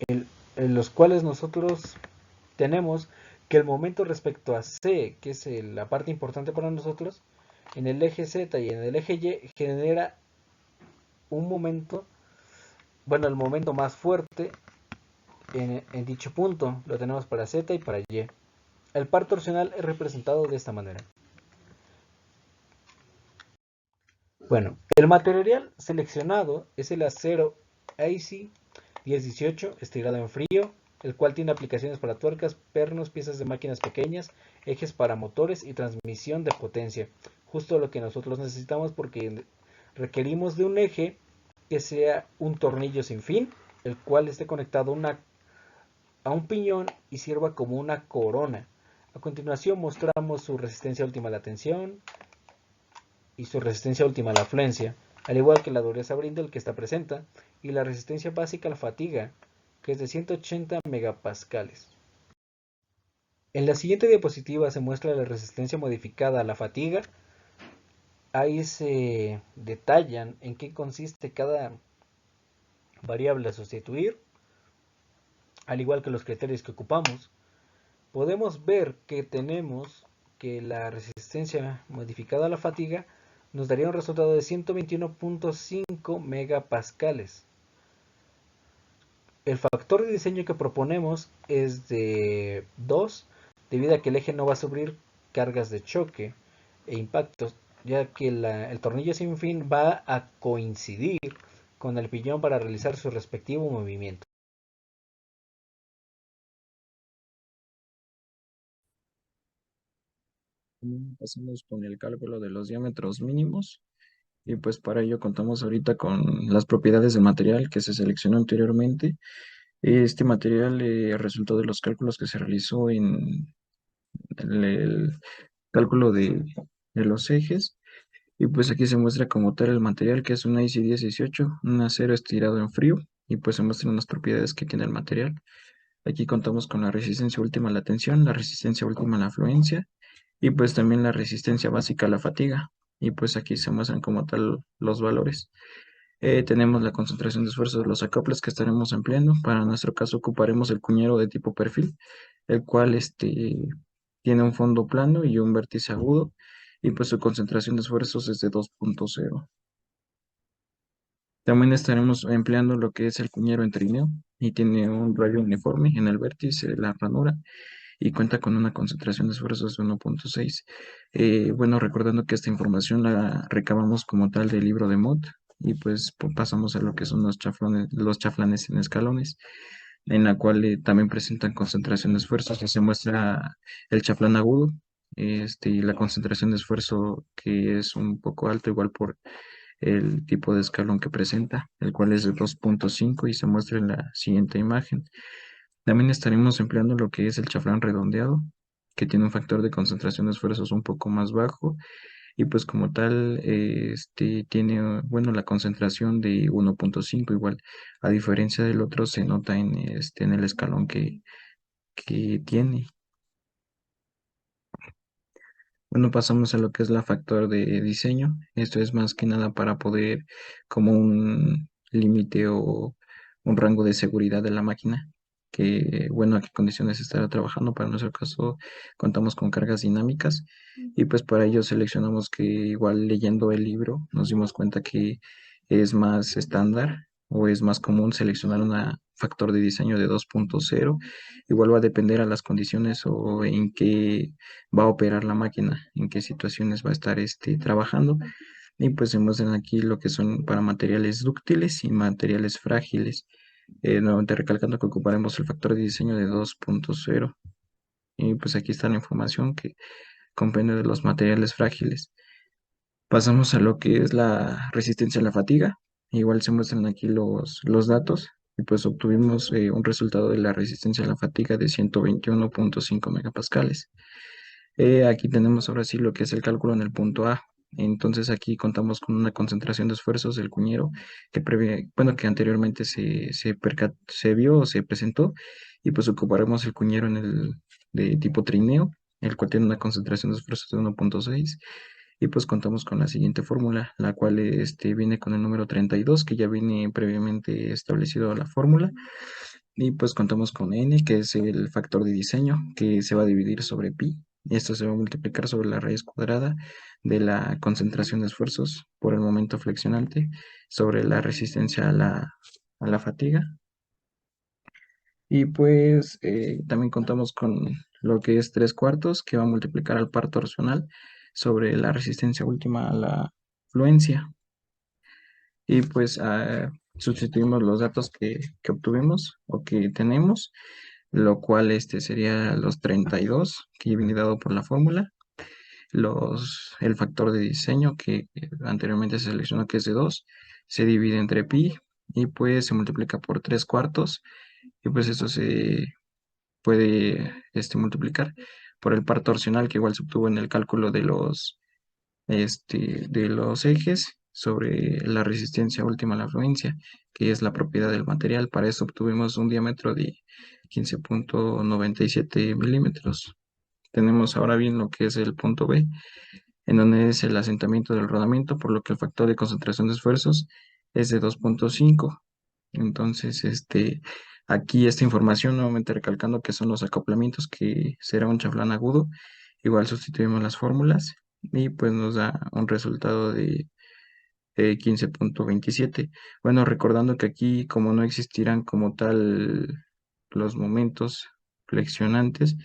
en los cuales nosotros tenemos que el momento respecto a C, que es la parte importante para nosotros, en el eje Z y en el eje Y genera un momento, bueno, el momento más fuerte en dicho punto. Lo tenemos para Z y para Y. El par torsional es representado de esta manera. Bueno, el material seleccionado es el acero AC 1018 estirado en frío, el cual tiene aplicaciones para tuercas, pernos, piezas de máquinas pequeñas, ejes para motores y transmisión de potencia. Justo lo que nosotros necesitamos, porque requerimos de un eje que sea un tornillo sin fin, el cual esté conectado a un piñón y sirva como una corona. A continuación mostramos su resistencia última a la tensión y su resistencia última a la afluencia, al igual que la dureza Brindle que está presente, y la resistencia básica a la fatiga, que es de 180 megapascales. En la siguiente diapositiva se muestra la resistencia modificada a la fatiga. Ahí se detallan en qué consiste cada variable a sustituir, al igual que los criterios que ocupamos. Podemos ver que tenemos que la resistencia modificada a la fatiga nos daría un resultado de 121.5 megapascales. El factor de diseño que proponemos es de 2, debido a que el eje no va a sufrir cargas de choque e impactos, ya que el tornillo sin fin va a coincidir con el piñón para realizar su respectivo movimiento. Pasamos con el cálculo de los diámetros mínimos y pues para ello contamos ahorita con las propiedades del material que se seleccionó anteriormente. Este material resultó de los cálculos que se realizó en el cálculo de los ejes y pues aquí se muestra como tal el material, que es un IC 1018, un acero estirado en frío, y pues se muestran las propiedades que tiene el material. Aquí contamos con la resistencia última a la tensión, la resistencia última a la afluencia y pues también la resistencia básica a la fatiga. Y pues aquí se muestran como tal los valores. Tenemos la concentración de esfuerzo de los acoples que estaremos empleando. Para nuestro caso ocuparemos el cuñero de tipo perfil, el cual tiene un fondo plano y un vértice agudo, y pues su concentración de esfuerzos es de 2.0. También estaremos empleando lo que es el cuñero en trineo y tiene un rayo uniforme en el vértice, la ranura, y cuenta con una concentración de esfuerzos de 1.6. Bueno, recordando que esta información la recabamos como tal del libro de Mott y pues pasamos a lo que son los chaflanes en escalones, en la cual también presentan concentración de esfuerzos, que se muestra el chaflán agudo, y la concentración de esfuerzo que es un poco alto, igual por el tipo de escalón que presenta, el cual es de 2.5 y se muestra en la siguiente imagen. También estaremos empleando lo que es el chaflán redondeado, que tiene un factor de concentración de esfuerzos un poco más bajo y pues como tal tiene, bueno, la concentración de 1.5 igual, a diferencia del otro se nota en el escalón que tiene. Bueno, pasamos a lo que es la factor de diseño. Esto es más que nada para poder como un límite o un rango de seguridad de la máquina. bueno, a qué condiciones estará trabajando. Para nuestro caso, contamos con cargas dinámicas y pues para ello seleccionamos que igual leyendo el libro nos dimos cuenta que es más estándar o es más común seleccionar un factor de diseño de 2.0. Igual va a depender a las condiciones o en qué va a operar la máquina, en qué situaciones va a estar trabajando. Y pues se muestran aquí lo que son para materiales dúctiles y materiales frágiles. Nuevamente recalcando que ocuparemos el factor de diseño de 2.0. Y pues aquí está la información que comprende de los materiales frágiles. Pasamos a lo que es la resistencia a la fatiga. Igual se muestran aquí los datos. Y pues obtuvimos un resultado de la resistencia a la fatiga de 121.5 megapascales. Aquí tenemos ahora sí lo que es el cálculo en el punto A. Entonces aquí contamos con una concentración de esfuerzos del cuñero bueno, que anteriormente se vio o se presentó, y pues ocuparemos el cuñero de tipo trineo, el cual tiene una concentración de esfuerzos de 1.6, y pues contamos con la siguiente fórmula, la cual viene con el número 32, que ya viene previamente establecido la fórmula. Y pues contamos con n, que es el factor de diseño, que se va a dividir sobre pi. Y esto se va a multiplicar sobre la raíz cuadrada de la concentración de esfuerzos por el momento flexionante sobre la resistencia a la fatiga. Y pues también contamos con lo que es 3/4, que va a multiplicar al par torsional sobre la resistencia última a la fluencia. Y pues sustituimos los datos que obtuvimos o que tenemos, lo cual sería los 32 que viene dado por la fórmula, el factor de diseño que anteriormente se seleccionó, que es de 2, se divide entre pi y pues se multiplica por 3/4, y pues eso se puede multiplicar por el par torsional, que igual se obtuvo en el cálculo de los ejes sobre la resistencia última a la fluencia, que es la propiedad del material. Para eso obtuvimos un diámetro de 15.97 milímetros. Tenemos ahora bien lo que es el punto B, en donde es el asentamiento del rodamiento, por lo que el factor de concentración de esfuerzos es de 2.5. Entonces, aquí esta información, nuevamente recalcando que son los acoplamientos, que será un chaflán agudo. Igual sustituimos las fórmulas y pues nos da un resultado de 15.27. Bueno, recordando que aquí, como no existirán como tal los momentos flexionantes,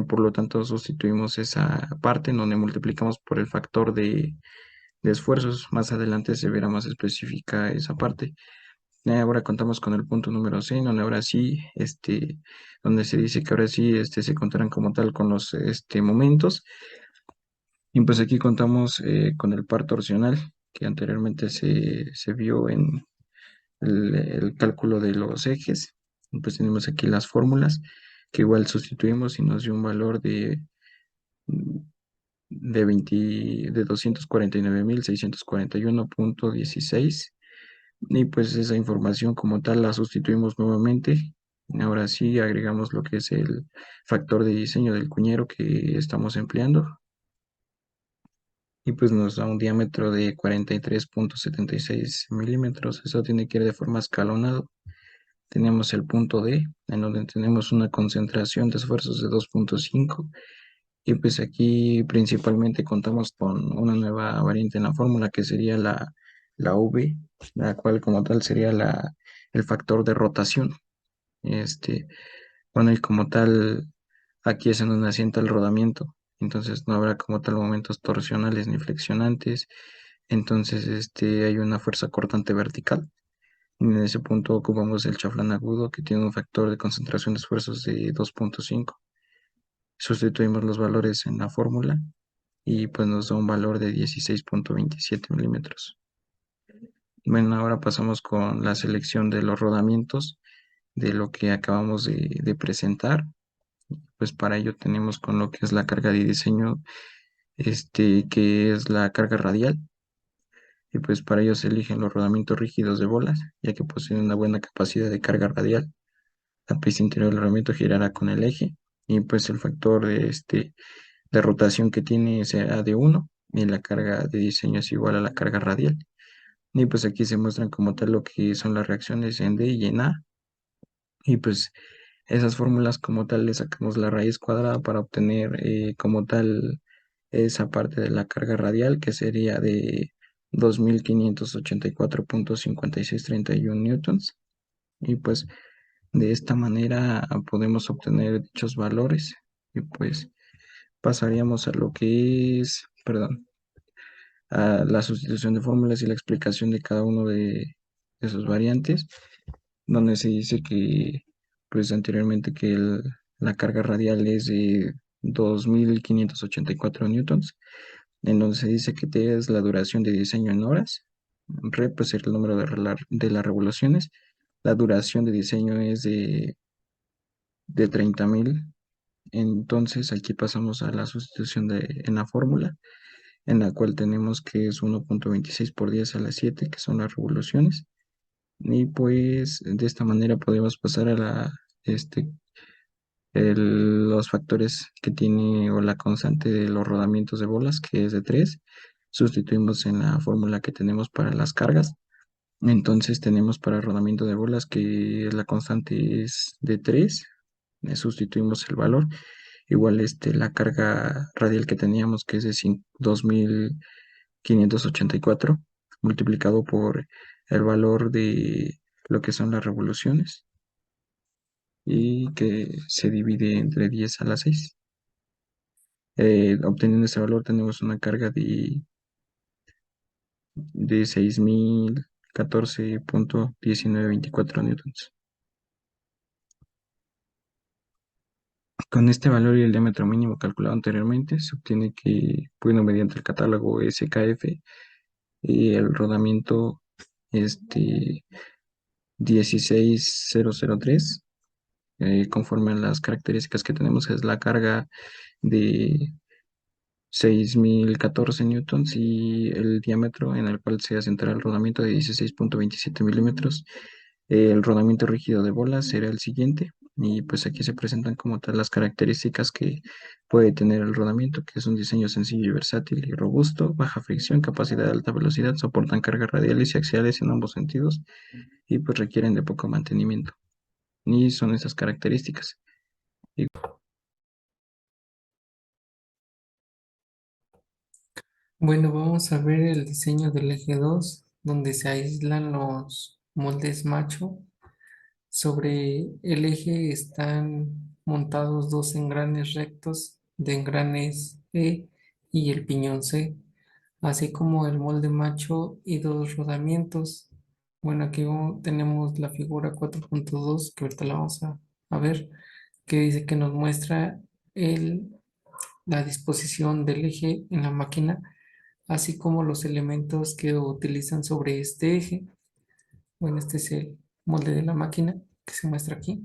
por lo tanto sustituimos esa parte en donde multiplicamos por el factor de esfuerzos. Más adelante se verá más específica esa parte. Ahora contamos con el punto número 6, donde ahora sí, donde se dice que ahora sí, se contarán como tal con los momentos. Y pues aquí contamos con el par torsional, que anteriormente se vio en el cálculo de los ejes. Y pues tenemos aquí las fórmulas, que igual sustituimos y nos dio un valor de 249.641.16. Y pues esa información como tal la sustituimos nuevamente. Ahora sí agregamos lo que es el factor de diseño del cuñero que estamos empleando. Y pues nos da un diámetro de 43.76 milímetros. Eso tiene que ir de forma escalonada. Tenemos el punto D, en donde tenemos una concentración de esfuerzos de 2.5. Y pues aquí principalmente contamos con una nueva variante en la fórmula, que sería la V, la cual como tal sería el factor de rotación. Este, bueno, y como tal, aquí es en donde asienta el rodamiento. Entonces no habrá como tal momentos torsionales ni flexionantes. Entonces hay una fuerza cortante vertical. En ese punto ocupamos el chaflán agudo, que tiene un factor de concentración de esfuerzos de 2.5. Sustituimos los valores en la fórmula y pues nos da un valor de 16.27 milímetros. Bueno, ahora pasamos con la selección de los rodamientos de lo que acabamos de presentar. Pues para ello tenemos con lo que es la carga de diseño, que es la carga radial. Y pues para ello se eligen los rodamientos rígidos de bolas, ya que poseen una buena capacidad de carga radial. La pista interior del rodamiento girará con el eje, y pues el factor de rotación que tiene será de 1, y la carga de diseño es igual a la carga radial. Y pues aquí se muestran como tal lo que son las reacciones en D y en A. Y pues esas fórmulas como tal le sacamos la raíz cuadrada para obtener como tal esa parte de la carga radial que sería de 2584,5631 newtons. Y pues de esta manera podemos obtener dichos valores y pues pasaríamos a lo que es, perdón, a la sustitución de fórmulas y la explicación de cada uno de esos variantes, donde se dice que, pues anteriormente que la carga radial es de 2584 newtons, en donde se dice que T es la duración de diseño en horas, R pues el número de las revoluciones, la duración de diseño es de 30.000. Entonces aquí pasamos a la sustitución en la fórmula, en la cual tenemos que es 1,26 por 10 a la 7, que son las revoluciones. Y pues de esta manera podemos pasar a los factores que tiene o la constante de los rodamientos de bolas, que es de 3. Sustituimos en la fórmula que tenemos para las cargas. Entonces tenemos para el rodamiento de bolas que la constante es de 3. Sustituimos el valor. Igual la carga radial que teníamos, que es de 2584, multiplicado por el valor de lo que son las revoluciones, y que se divide entre 10 a la 6. Obteniendo este valor tenemos una carga de 6014,1924 newtons. Con este valor y el diámetro mínimo calculado anteriormente, se obtiene que, bueno, mediante el catálogo SKF y el rodamiento 16003, conforme a las características que tenemos, es la carga de 6014 newtons y el diámetro en el cual se asentará el rodamiento de 16,27 milímetros. El rodamiento rígido de bolas será el siguiente, y pues aquí se presentan como tal las características que puede tener el rodamiento, que es un diseño sencillo y versátil y robusto, baja fricción, capacidad de alta velocidad, soportan cargas radiales y axiales en ambos sentidos y pues requieren de poco mantenimiento. Y son esas características. Bueno, vamos a ver el diseño del eje 2, donde se aíslan los moldes macho. Sobre el eje están montados dos engranes rectos de engranes E y el piñón C, así como el molde macho y dos rodamientos. Bueno, aquí tenemos la figura 4.2 que ahorita la vamos a ver, que dice que nos muestra la disposición del eje en la máquina, así como los elementos que utilizan sobre este eje. Bueno, este es el molde de la máquina que se muestra aquí.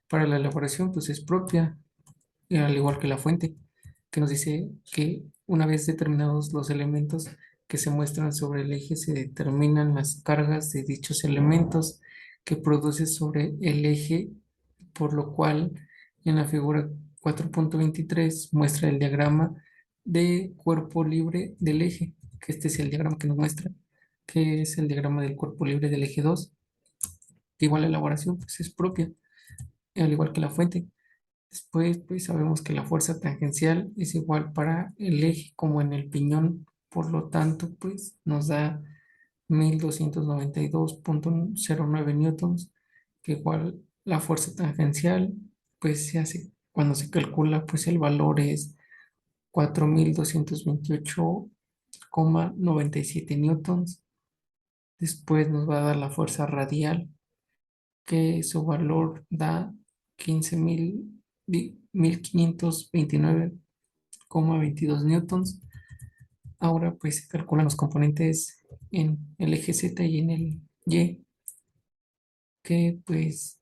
Para la elaboración, pues es propia, al igual que la fuente, que nos dice que una vez determinados los elementos que se muestran sobre el eje, se determinan las cargas de dichos elementos que produce sobre el eje, por lo cual en la figura 4.23 muestra el diagrama de cuerpo libre del eje, que este es el diagrama que nos muestra, que es el diagrama del cuerpo libre del eje 2, que igual la elaboración pues es propia, al igual que la fuente. Después, pues sabemos que la fuerza tangencial es igual para el eje como en el piñón, por lo tanto, pues nos da 1292,09 newtons, que igual la fuerza tangencial, pues se hace, cuando se calcula, pues el valor es 4228,97 newtons. Después nos va a dar la fuerza radial, que su valor da 15.529,22 newtons. Ahora pues se calculan los componentes en el eje Z y en el Y, que pues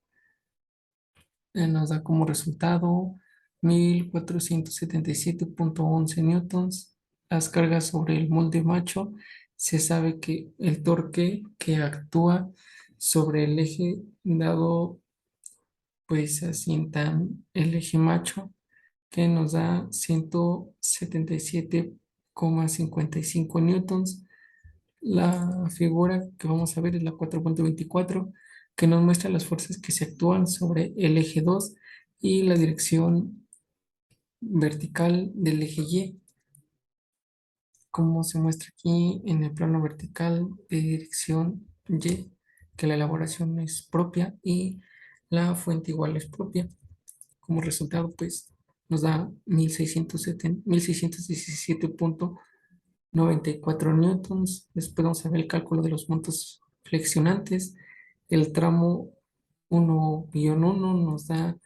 nos da como resultado 1477,11 newtons. Las cargas sobre el molde macho, se sabe que el torque que actúa sobre el eje dado pues asientan el eje macho, que nos da 177,55 newtons. La figura que vamos a ver es la 4.24, que nos muestra las fuerzas que se actúan sobre el eje 2 y la dirección vertical del eje Y, como se muestra aquí en el plano vertical de dirección Y, que la elaboración es propia y la fuente igual es propia. Como resultado, pues nos da 1617.94 newtons. Después vamos a ver el cálculo de los montos flexionantes. El tramo 1-1 nos da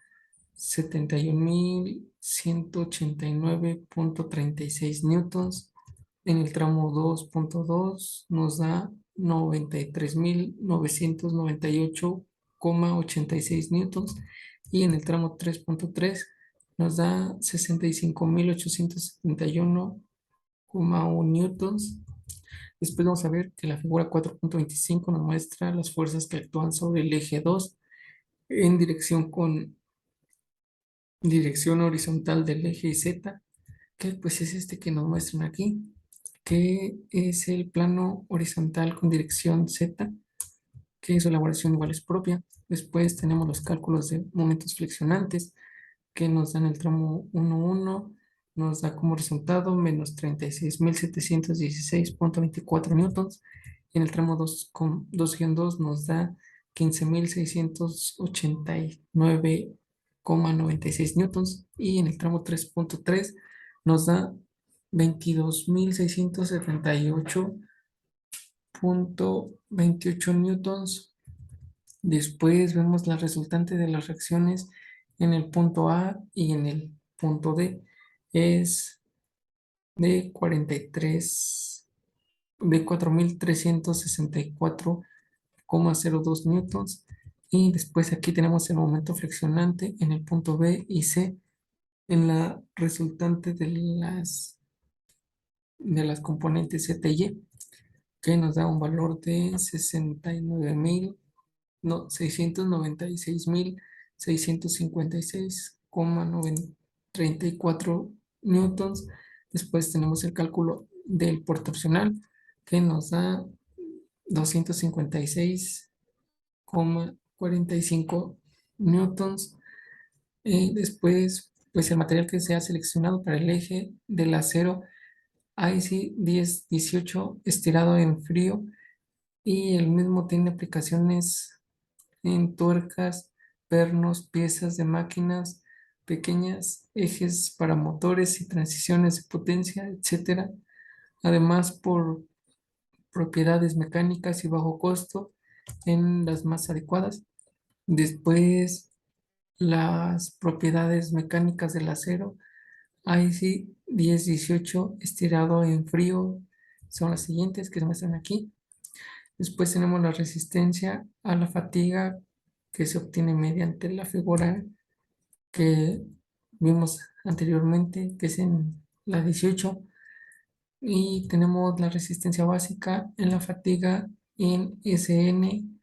71.189.36 newtons. En el tramo 2.2 nos da 93.998,86 newtons. Y en el tramo 3.3 nos da 65.871,1 newtons. Después vamos a ver que la figura 4.25 nos muestra las fuerzas que actúan sobre el eje 2 en dirección horizontal del eje Z, que pues es este que nos muestran aquí, que es el plano horizontal con dirección Z, que su elaboración igual es propia. Después tenemos los cálculos de momentos flexionantes, que nos dan el tramo 1-1, nos da como resultado menos 36.716.24 newtons. En el tramo 2-2 nos da 15.689,96 newtons. Y en el tramo 3.3 nos da 22.678.28 newtons. Después vemos la resultante de las reacciones en el punto A y en el punto D. Es de 4.364,02 newtons. Y después aquí tenemos el momento flexionante en el punto B y C en la resultante de las componentes Z y Y, que nos da un valor de 634 newtons. Después tenemos el cálculo del porte opcional, que nos da 256,45 newtons. Después, pues el material que se ha seleccionado para el eje del acero IC 1018 estirado en frío, y el mismo tiene aplicaciones en tuercas, pernos, piezas de máquinas pequeñas, ejes para motores y transiciones de potencia, etcétera. Además, por propiedades mecánicas y bajo costo en las más adecuadas. Después, las propiedades mecánicas del acero IC 1018 estirado en frío son las siguientes que se muestran aquí. Después tenemos la resistencia a la fatiga, que se obtiene mediante la figura que vimos anteriormente, que es en la 18. Y tenemos la resistencia básica en la fatiga en SN,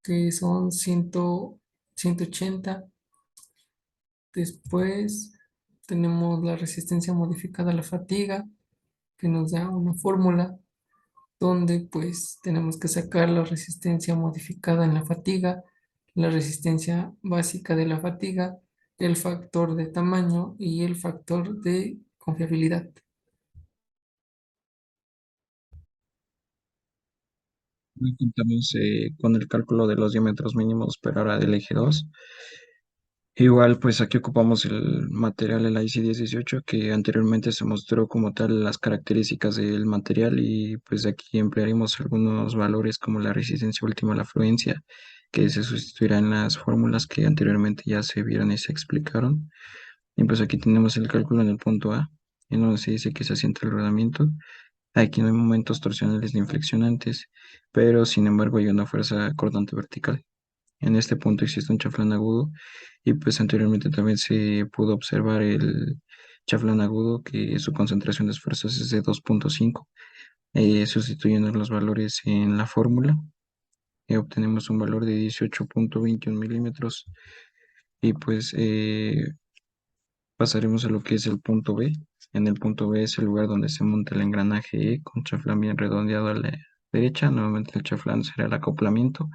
que son 180. Después tenemos la resistencia modificada a la fatiga, que nos da una fórmula donde pues tenemos que sacar la resistencia modificada en la fatiga, la resistencia básica de la fatiga, el factor de tamaño y el factor de confiabilidad. Hoy contamos con el cálculo de los diámetros mínimos, pero ahora del eje 2. Igual, pues aquí ocupamos el material, el IC1018, que anteriormente se mostró como tal las características del material, y pues aquí emplearemos algunos valores como la resistencia última a la fluencia, que se sustituirá en las fórmulas que anteriormente ya se vieron y se explicaron. Y pues aquí tenemos el cálculo en el punto A, en donde se dice que se asienta el rodamiento. Aquí no hay momentos torsionales ni flexionantes, pero sin embargo hay una fuerza cortante vertical. En este punto existe un chaflán agudo, y pues anteriormente también se pudo observar el chaflán agudo, que su concentración de fuerzas es de 2.5. Sustituyendo los valores en la fórmula, obtenemos un valor de 18.21 milímetros. Y pues pasaremos a lo que es el punto B. En el punto B es el lugar donde se monta el engranaje con chaflán bien redondeado a la derecha. Nuevamente el chaflán será el acoplamiento.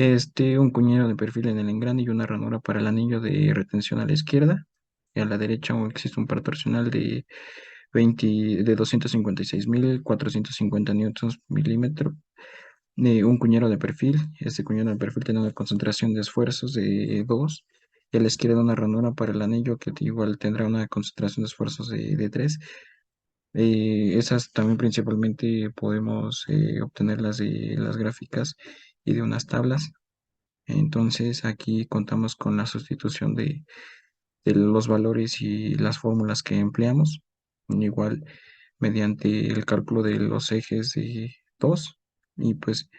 Un cuñero de perfil en el engrane y una ranura para el anillo de retención a la izquierda. Y a la derecha existe un par torsional de 256.450 newtons milímetro. Un cuñero de perfil. Este cuñero de perfil tiene una concentración de esfuerzos de 2. Y a la izquierda una ranura para el anillo que igual tendrá una concentración de esfuerzos de 3. Esas también principalmente podemos obtenerlas de las gráficas y de unas tablas. Entonces aquí contamos con la sustitución de los valores y las fórmulas que empleamos, igual mediante el cálculo de los ejes de 2 y pues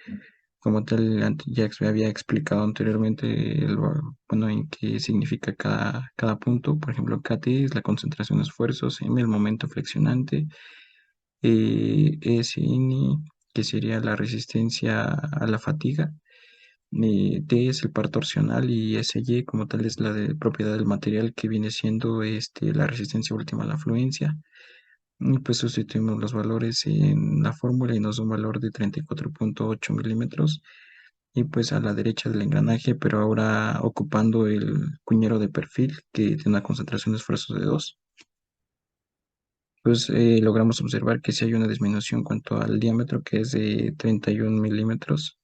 como tal ya había explicado anteriormente bueno, en qué significa cada punto. Por ejemplo, KT es la concentración de esfuerzos, M el momento flexionante, SN que sería la resistencia a la fatiga, T es el par torsional y SY como tal es la de propiedad del material que viene siendo la resistencia última a la fluencia. Y pues sustituimos los valores en la fórmula y nos da un valor de 34.8 milímetros. Y pues a la derecha del engranaje, pero ahora ocupando el cuñero de perfil que tiene una concentración de esfuerzos de 2, pues logramos observar que si hay una disminución en cuanto al diámetro que es de 31 milímetros.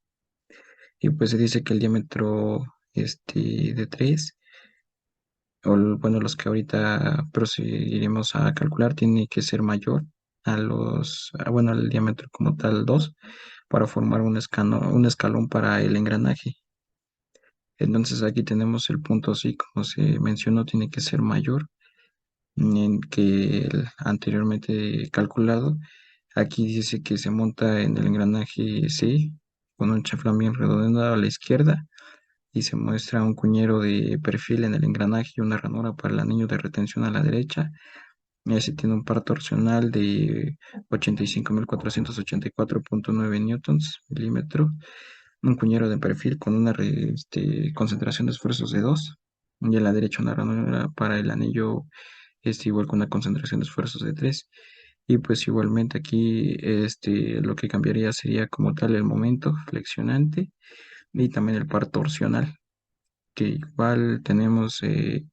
Y pues se dice que el diámetro de 3, bueno, los que ahorita procederemos a calcular, tiene que ser mayor bueno, al diámetro como tal 2 para formar un escalón para el engranaje. Entonces aquí tenemos el punto sí, como se mencionó, tiene que ser mayor que el anteriormente calculado. Aquí dice que se monta en el engranaje C con un chaflán bien redondeado a la izquierda y se muestra un cuñero de perfil en el engranaje y una ranura para el anillo de retención a la derecha. Y así tiene un par torsional de 85.484.9 newtons milímetro, un cuñero de perfil con una concentración de esfuerzos de 2 y a la derecha una ranura para el anillo igual con una concentración de esfuerzos de 3. Y pues igualmente aquí lo que cambiaría sería como tal el momento flexionante y también el par torsional, que igual tenemos en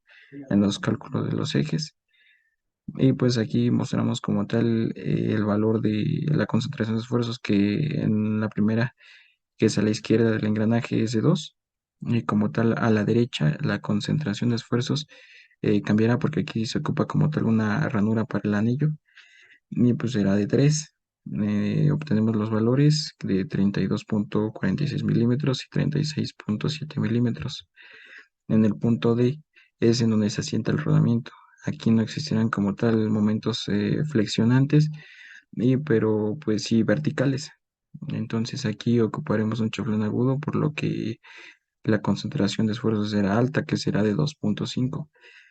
los cálculos de los ejes. Y pues aquí mostramos como tal el valor de la concentración de esfuerzos que en la primera, que es a la izquierda del engranaje, es de 2. Y como tal a la derecha la concentración de esfuerzos cambiará porque aquí se ocupa como tal una ranura para el anillo y pues será de 3. Obtenemos los valores de 32.46 milímetros y 36.7 milímetros. En el punto D es en donde se asienta el rodamiento. Aquí no existirán como tal momentos flexionantes, pero pues sí verticales. Entonces aquí ocuparemos un chaflán agudo, por lo que la concentración de esfuerzos será alta, que será de 2.5.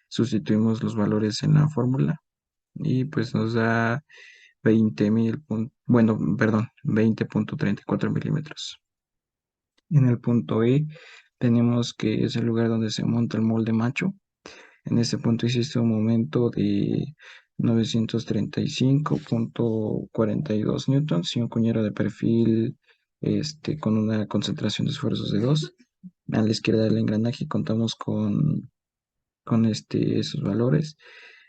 Sustituimos los valores en la fórmula y pues nos da 20.34 milímetros. En el punto E tenemos que es el lugar donde se monta el molde macho. En este punto existe un momento de 935.42 newtons y un cuñero de perfil con una concentración de esfuerzos de 2. A la izquierda del engranaje contamos con esos valores.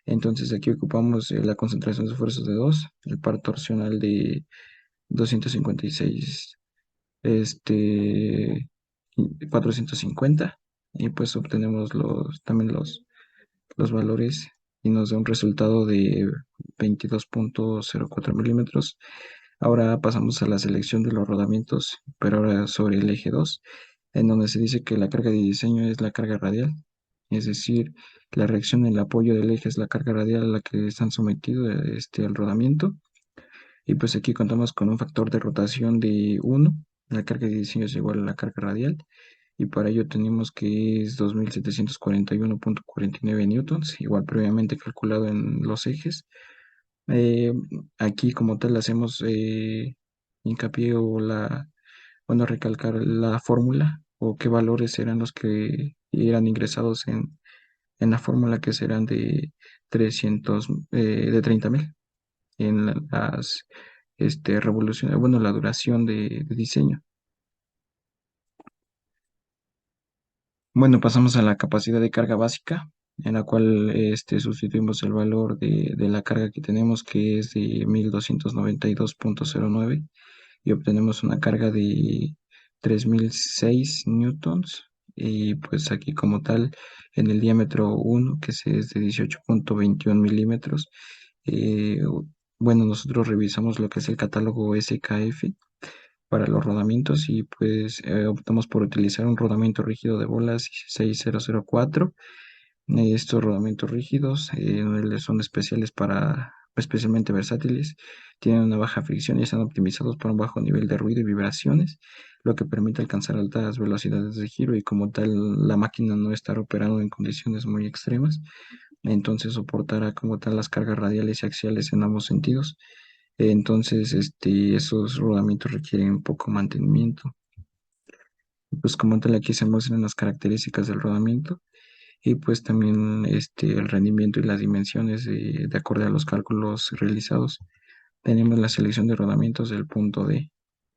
Entonces aquí ocupamos la concentración de esfuerzos de 2, el par torsional de 256, 450 y pues obtenemos también los valores y nos da un resultado de 22.04 milímetros. Ahora pasamos a la selección de los rodamientos, pero ahora sobre el eje 2, en donde se dice que la carga de diseño es la carga radial, es decir, la reacción en el apoyo del eje es la carga radial a la que están sometidos el rodamiento. Y pues aquí contamos con un factor de rotación de 1, la carga de diseño es igual a la carga radial, y para ello tenemos que es 2741.49 newtons, igual previamente calculado en los ejes. Eh, Aquí como tal hacemos hincapié bueno, recalcar la fórmula o qué valores serán los que irán ingresados en la fórmula que serán de 300, de 30.000 en las revoluciones, bueno, la duración de diseño. Bueno, pasamos a la capacidad de carga básica, en la cual sustituimos el valor de la carga que tenemos, que es de 1292,09, y obtenemos una carga de 3006 newtons. Y pues aquí como tal, en el diámetro 1, que es de 18,21 milímetros, eh, bueno, nosotros revisamos lo que es el catálogo SKF para los rodamientos y pues optamos por utilizar un rodamiento rígido de bolas 6004. Estos rodamientos rígidos son especiales especialmente versátiles, tienen una baja fricción y están optimizados para un bajo nivel de ruido y vibraciones, lo que permite alcanzar altas velocidades de giro y como tal la máquina no estar operando en condiciones muy extremas, entonces soportará como tal las cargas radiales y axiales en ambos sentidos. Entonces, esos rodamientos requieren poco mantenimiento. Pues como tal aquí se muestran las características del rodamiento y pues también el rendimiento y las dimensiones de acuerdo a los cálculos realizados. Tenemos la selección de rodamientos del punto D.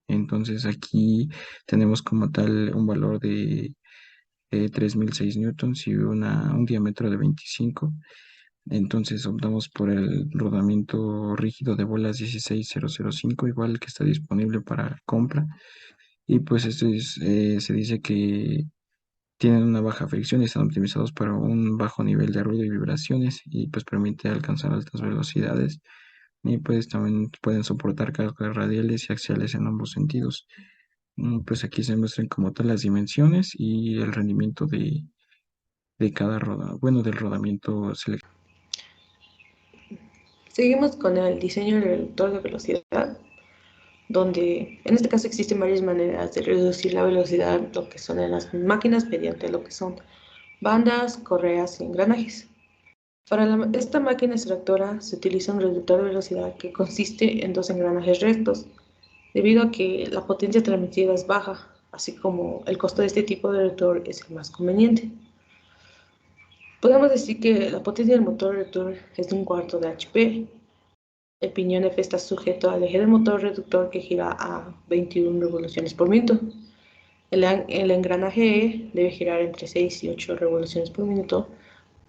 Entonces aquí tenemos como tal un valor de 3006 newtons y un diámetro de 25. Entonces optamos por el rodamiento rígido de bolas 16005, igual que está disponible para compra. Y pues se dice que tienen una baja fricción y están optimizados para un bajo nivel de ruido y vibraciones y pues permite alcanzar altas velocidades y pues también pueden soportar cargas radiales y axiales en ambos sentidos. Pues aquí se muestran como tal las dimensiones y el rendimiento de cada del rodamiento seleccionado. Seguimos con el diseño del reductor de velocidad, donde en este caso existen varias maneras de reducir la velocidad, lo que son en las máquinas, mediante lo que son bandas, correas y engranajes. Para esta máquina extractora se utiliza un reductor de velocidad que consiste en dos engranajes rectos, debido a que la potencia transmitida es baja, así como el costo de este tipo de reductor es el más conveniente. Podemos decir que la potencia del motor reductor es de 1/4 de HP. El piñón F está sujeto al eje del motor reductor que gira a 21 revoluciones por minuto. El engranaje E debe girar entre 6 y 8 revoluciones por minuto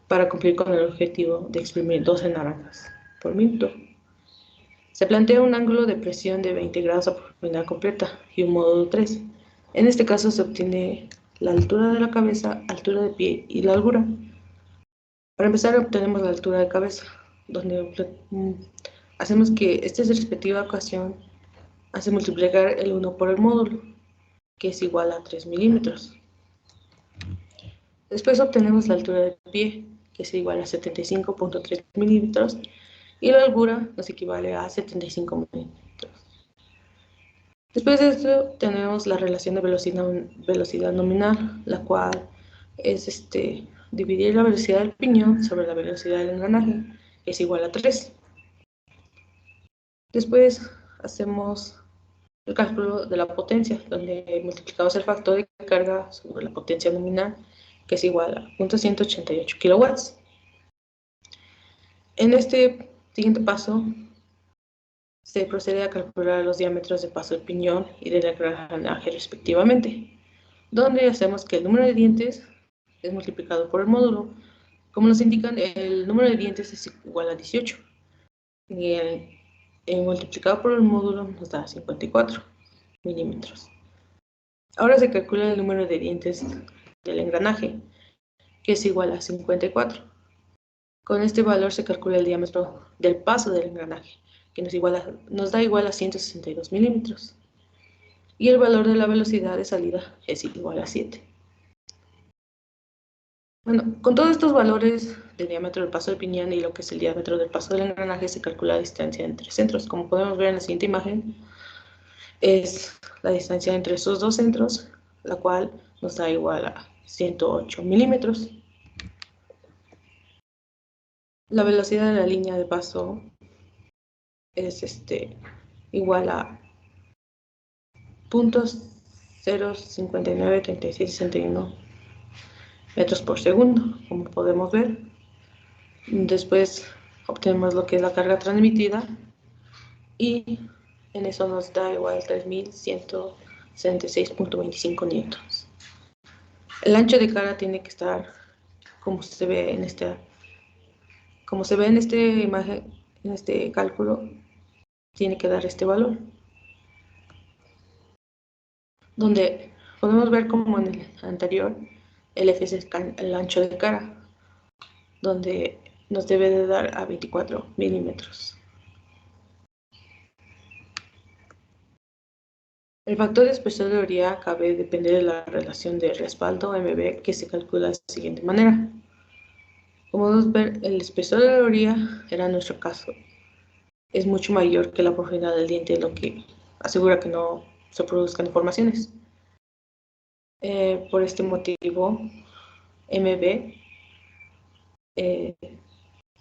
para cumplir con el objetivo de exprimir 12 naranjas por minuto. Se plantea un ángulo de presión de 20 grados a profundidad completa y un módulo 3. En este caso se obtiene la altura de la cabeza, altura de pie y la largura. Para empezar obtenemos la altura de cabeza, donde hacemos que esta respectiva ecuación hace multiplicar el 1 por el módulo, que es igual a 3 milímetros. Después obtenemos la altura del pie, que es igual a 75,3 milímetros, y la largura nos equivale a 75 milímetros. Después de esto tenemos la relación de velocidad nominal, la cual es dividir la velocidad del piñón sobre la velocidad del engranaje, que es igual a 3. Después hacemos el cálculo de la potencia, donde multiplicamos el factor de carga sobre la potencia nominal, que es igual a 0.188 kilowatts. En este siguiente paso, se procede a calcular los diámetros de paso del piñón y del engranaje respectivamente, donde hacemos que el número de dientes es multiplicado por el módulo. Como nos indican, el número de dientes es igual a 18, y el multiplicado por el módulo nos da 54 milímetros. Ahora se calcula el número de dientes del engranaje, que es igual a 54. Con este valor se calcula el diámetro del paso del engranaje, que nos da igual a 162 milímetros. Y el valor de la velocidad de salida es igual a 7. Bueno, con todos estos valores del diámetro del paso del piñón y lo que es el diámetro del paso del engranaje, se calcula la distancia entre centros. Como podemos ver en la siguiente imagen, es la distancia entre esos dos centros, la cual nos da igual a 108 milímetros. La velocidad de la línea de paso es igual a .0593661 metros por segundo, como podemos ver. Después obtenemos lo que es la carga transmitida y en eso nos da igual 3176.25 newtons. El ancho de cara tiene que estar como se ve en esta imagen, en este cálculo, tiene que dar este valor, donde podemos ver como en el anterior, el F es el ancho de cara, donde nos debe de dar a 24 milímetros. El factor de espesor de orilla cabe depender de la relación de respaldo MB, que se calcula de la siguiente manera. Como podemos ver, el espesor de la orilla, era nuestro caso, es mucho mayor que la profundidad del diente, lo que asegura que no se produzcan deformaciones. Por este motivo, MB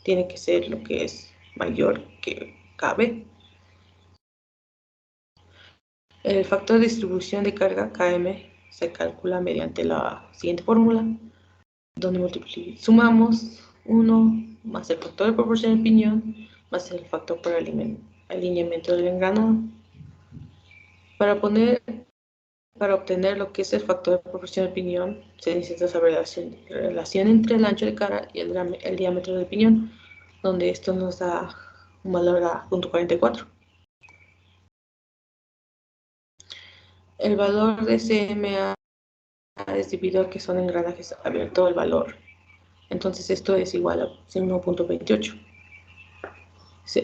tiene que ser lo que es mayor que KB. El factor de distribución de carga KM se calcula mediante la siguiente fórmula, donde sumamos 1 más el factor de proporción del piñón más el factor por alineamiento del engranado. Para obtener lo que es el factor de proporción del piñón, se necesita saber la relación entre el ancho de cara y el diámetro del piñón, donde esto nos da un valor a 0.44. El valor de CMA es debido a que son engranajes abiertos el valor. Entonces esto es igual a 1.28.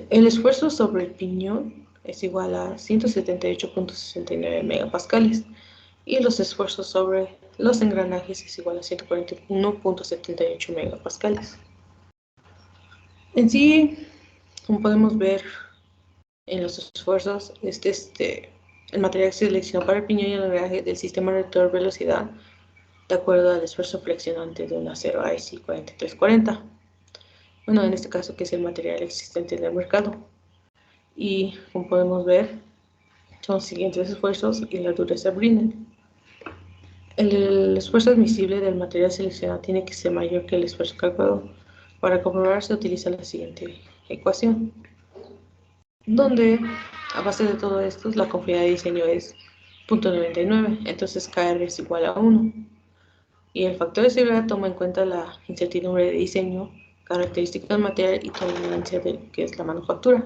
El esfuerzo sobre el piñón es igual a 178.69 megapascales y los esfuerzos sobre los engranajes es igual a 141.78 megapascales. En sí, como podemos ver en los esfuerzos, el material que se seleccionó para el piñón y el engranaje del sistema reductor velocidad de acuerdo al esfuerzo flexionante de un acero IC 4340. Bueno, en este caso que es el material existente en el mercado. Y como podemos ver, son los siguientes esfuerzos y la dureza Brinell. El esfuerzo admisible del material seleccionado tiene que ser mayor que el esfuerzo calculado. Para comprobar se utiliza la siguiente ecuación, donde a base de todo esto la confiabilidad de diseño es 0.99, entonces KR es igual a 1. Y el factor de seguridad toma en cuenta la incertidumbre de diseño, características del material y tolerancia de lo que es la manufactura.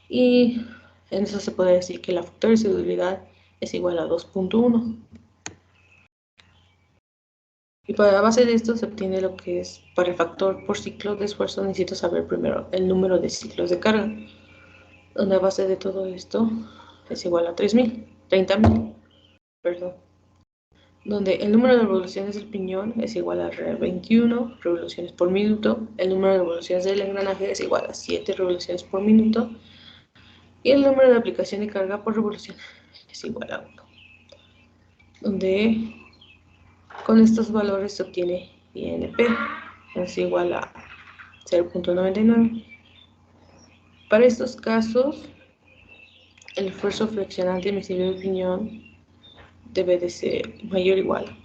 Y en eso se puede decir que la factor de seguridad es igual a 2.1. Y para la base de esto se obtiene lo que es, para el factor por ciclo de esfuerzo necesito saber primero el número de ciclos de carga, donde a base de todo esto es igual a 30.000, donde el número de revoluciones del piñón es igual a 21 revoluciones por minuto, el número de revoluciones del engranaje es igual a 7 revoluciones por minuto, y el número de aplicación de carga por revolución es igual a 1, donde con estos valores se obtiene INP, es igual a 0.99. Para estos casos, el esfuerzo flexionante admisible del piñón debe de ser mayor o igual a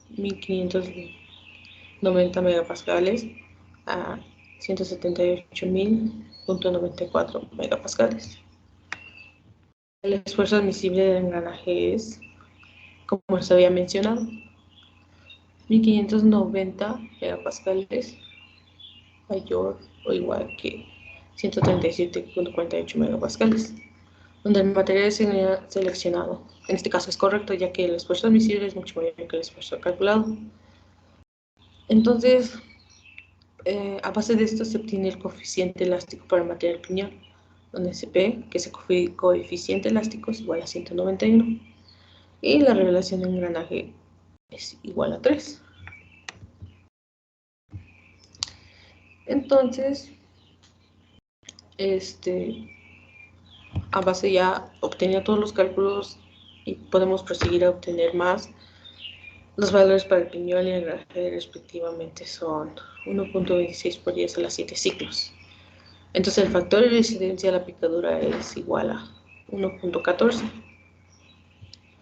1590 megapascales a 178.000.94 megapascales. El esfuerzo admisible del engranaje es, como les había mencionado, 1590 megapascales mayor o igual que 137.48 megapascales, donde el material seleccionado, en este caso es correcto, ya que el esfuerzo admisible es mucho mayor que el esfuerzo calculado. Entonces, a base de esto se obtiene el coeficiente elástico para el material piñón, donde se ve que ese coeficiente elástico es igual a 191 y la relación de engranaje es igual a 3. Entonces, a base ya obtenía todos los cálculos y podemos proseguir a obtener más. Los valores para el piñón y el engranaje respectivamente son 1.26 por 10 a la 7 ciclos. Entonces el factor de resistencia a la picadura es igual a 1.14.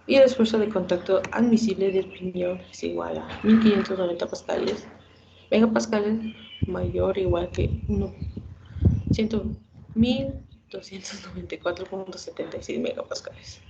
Y el esfuerzo de contacto admisible del piñón es igual a 1590 megapascales mayor o igual que 100.294.76 megapascales.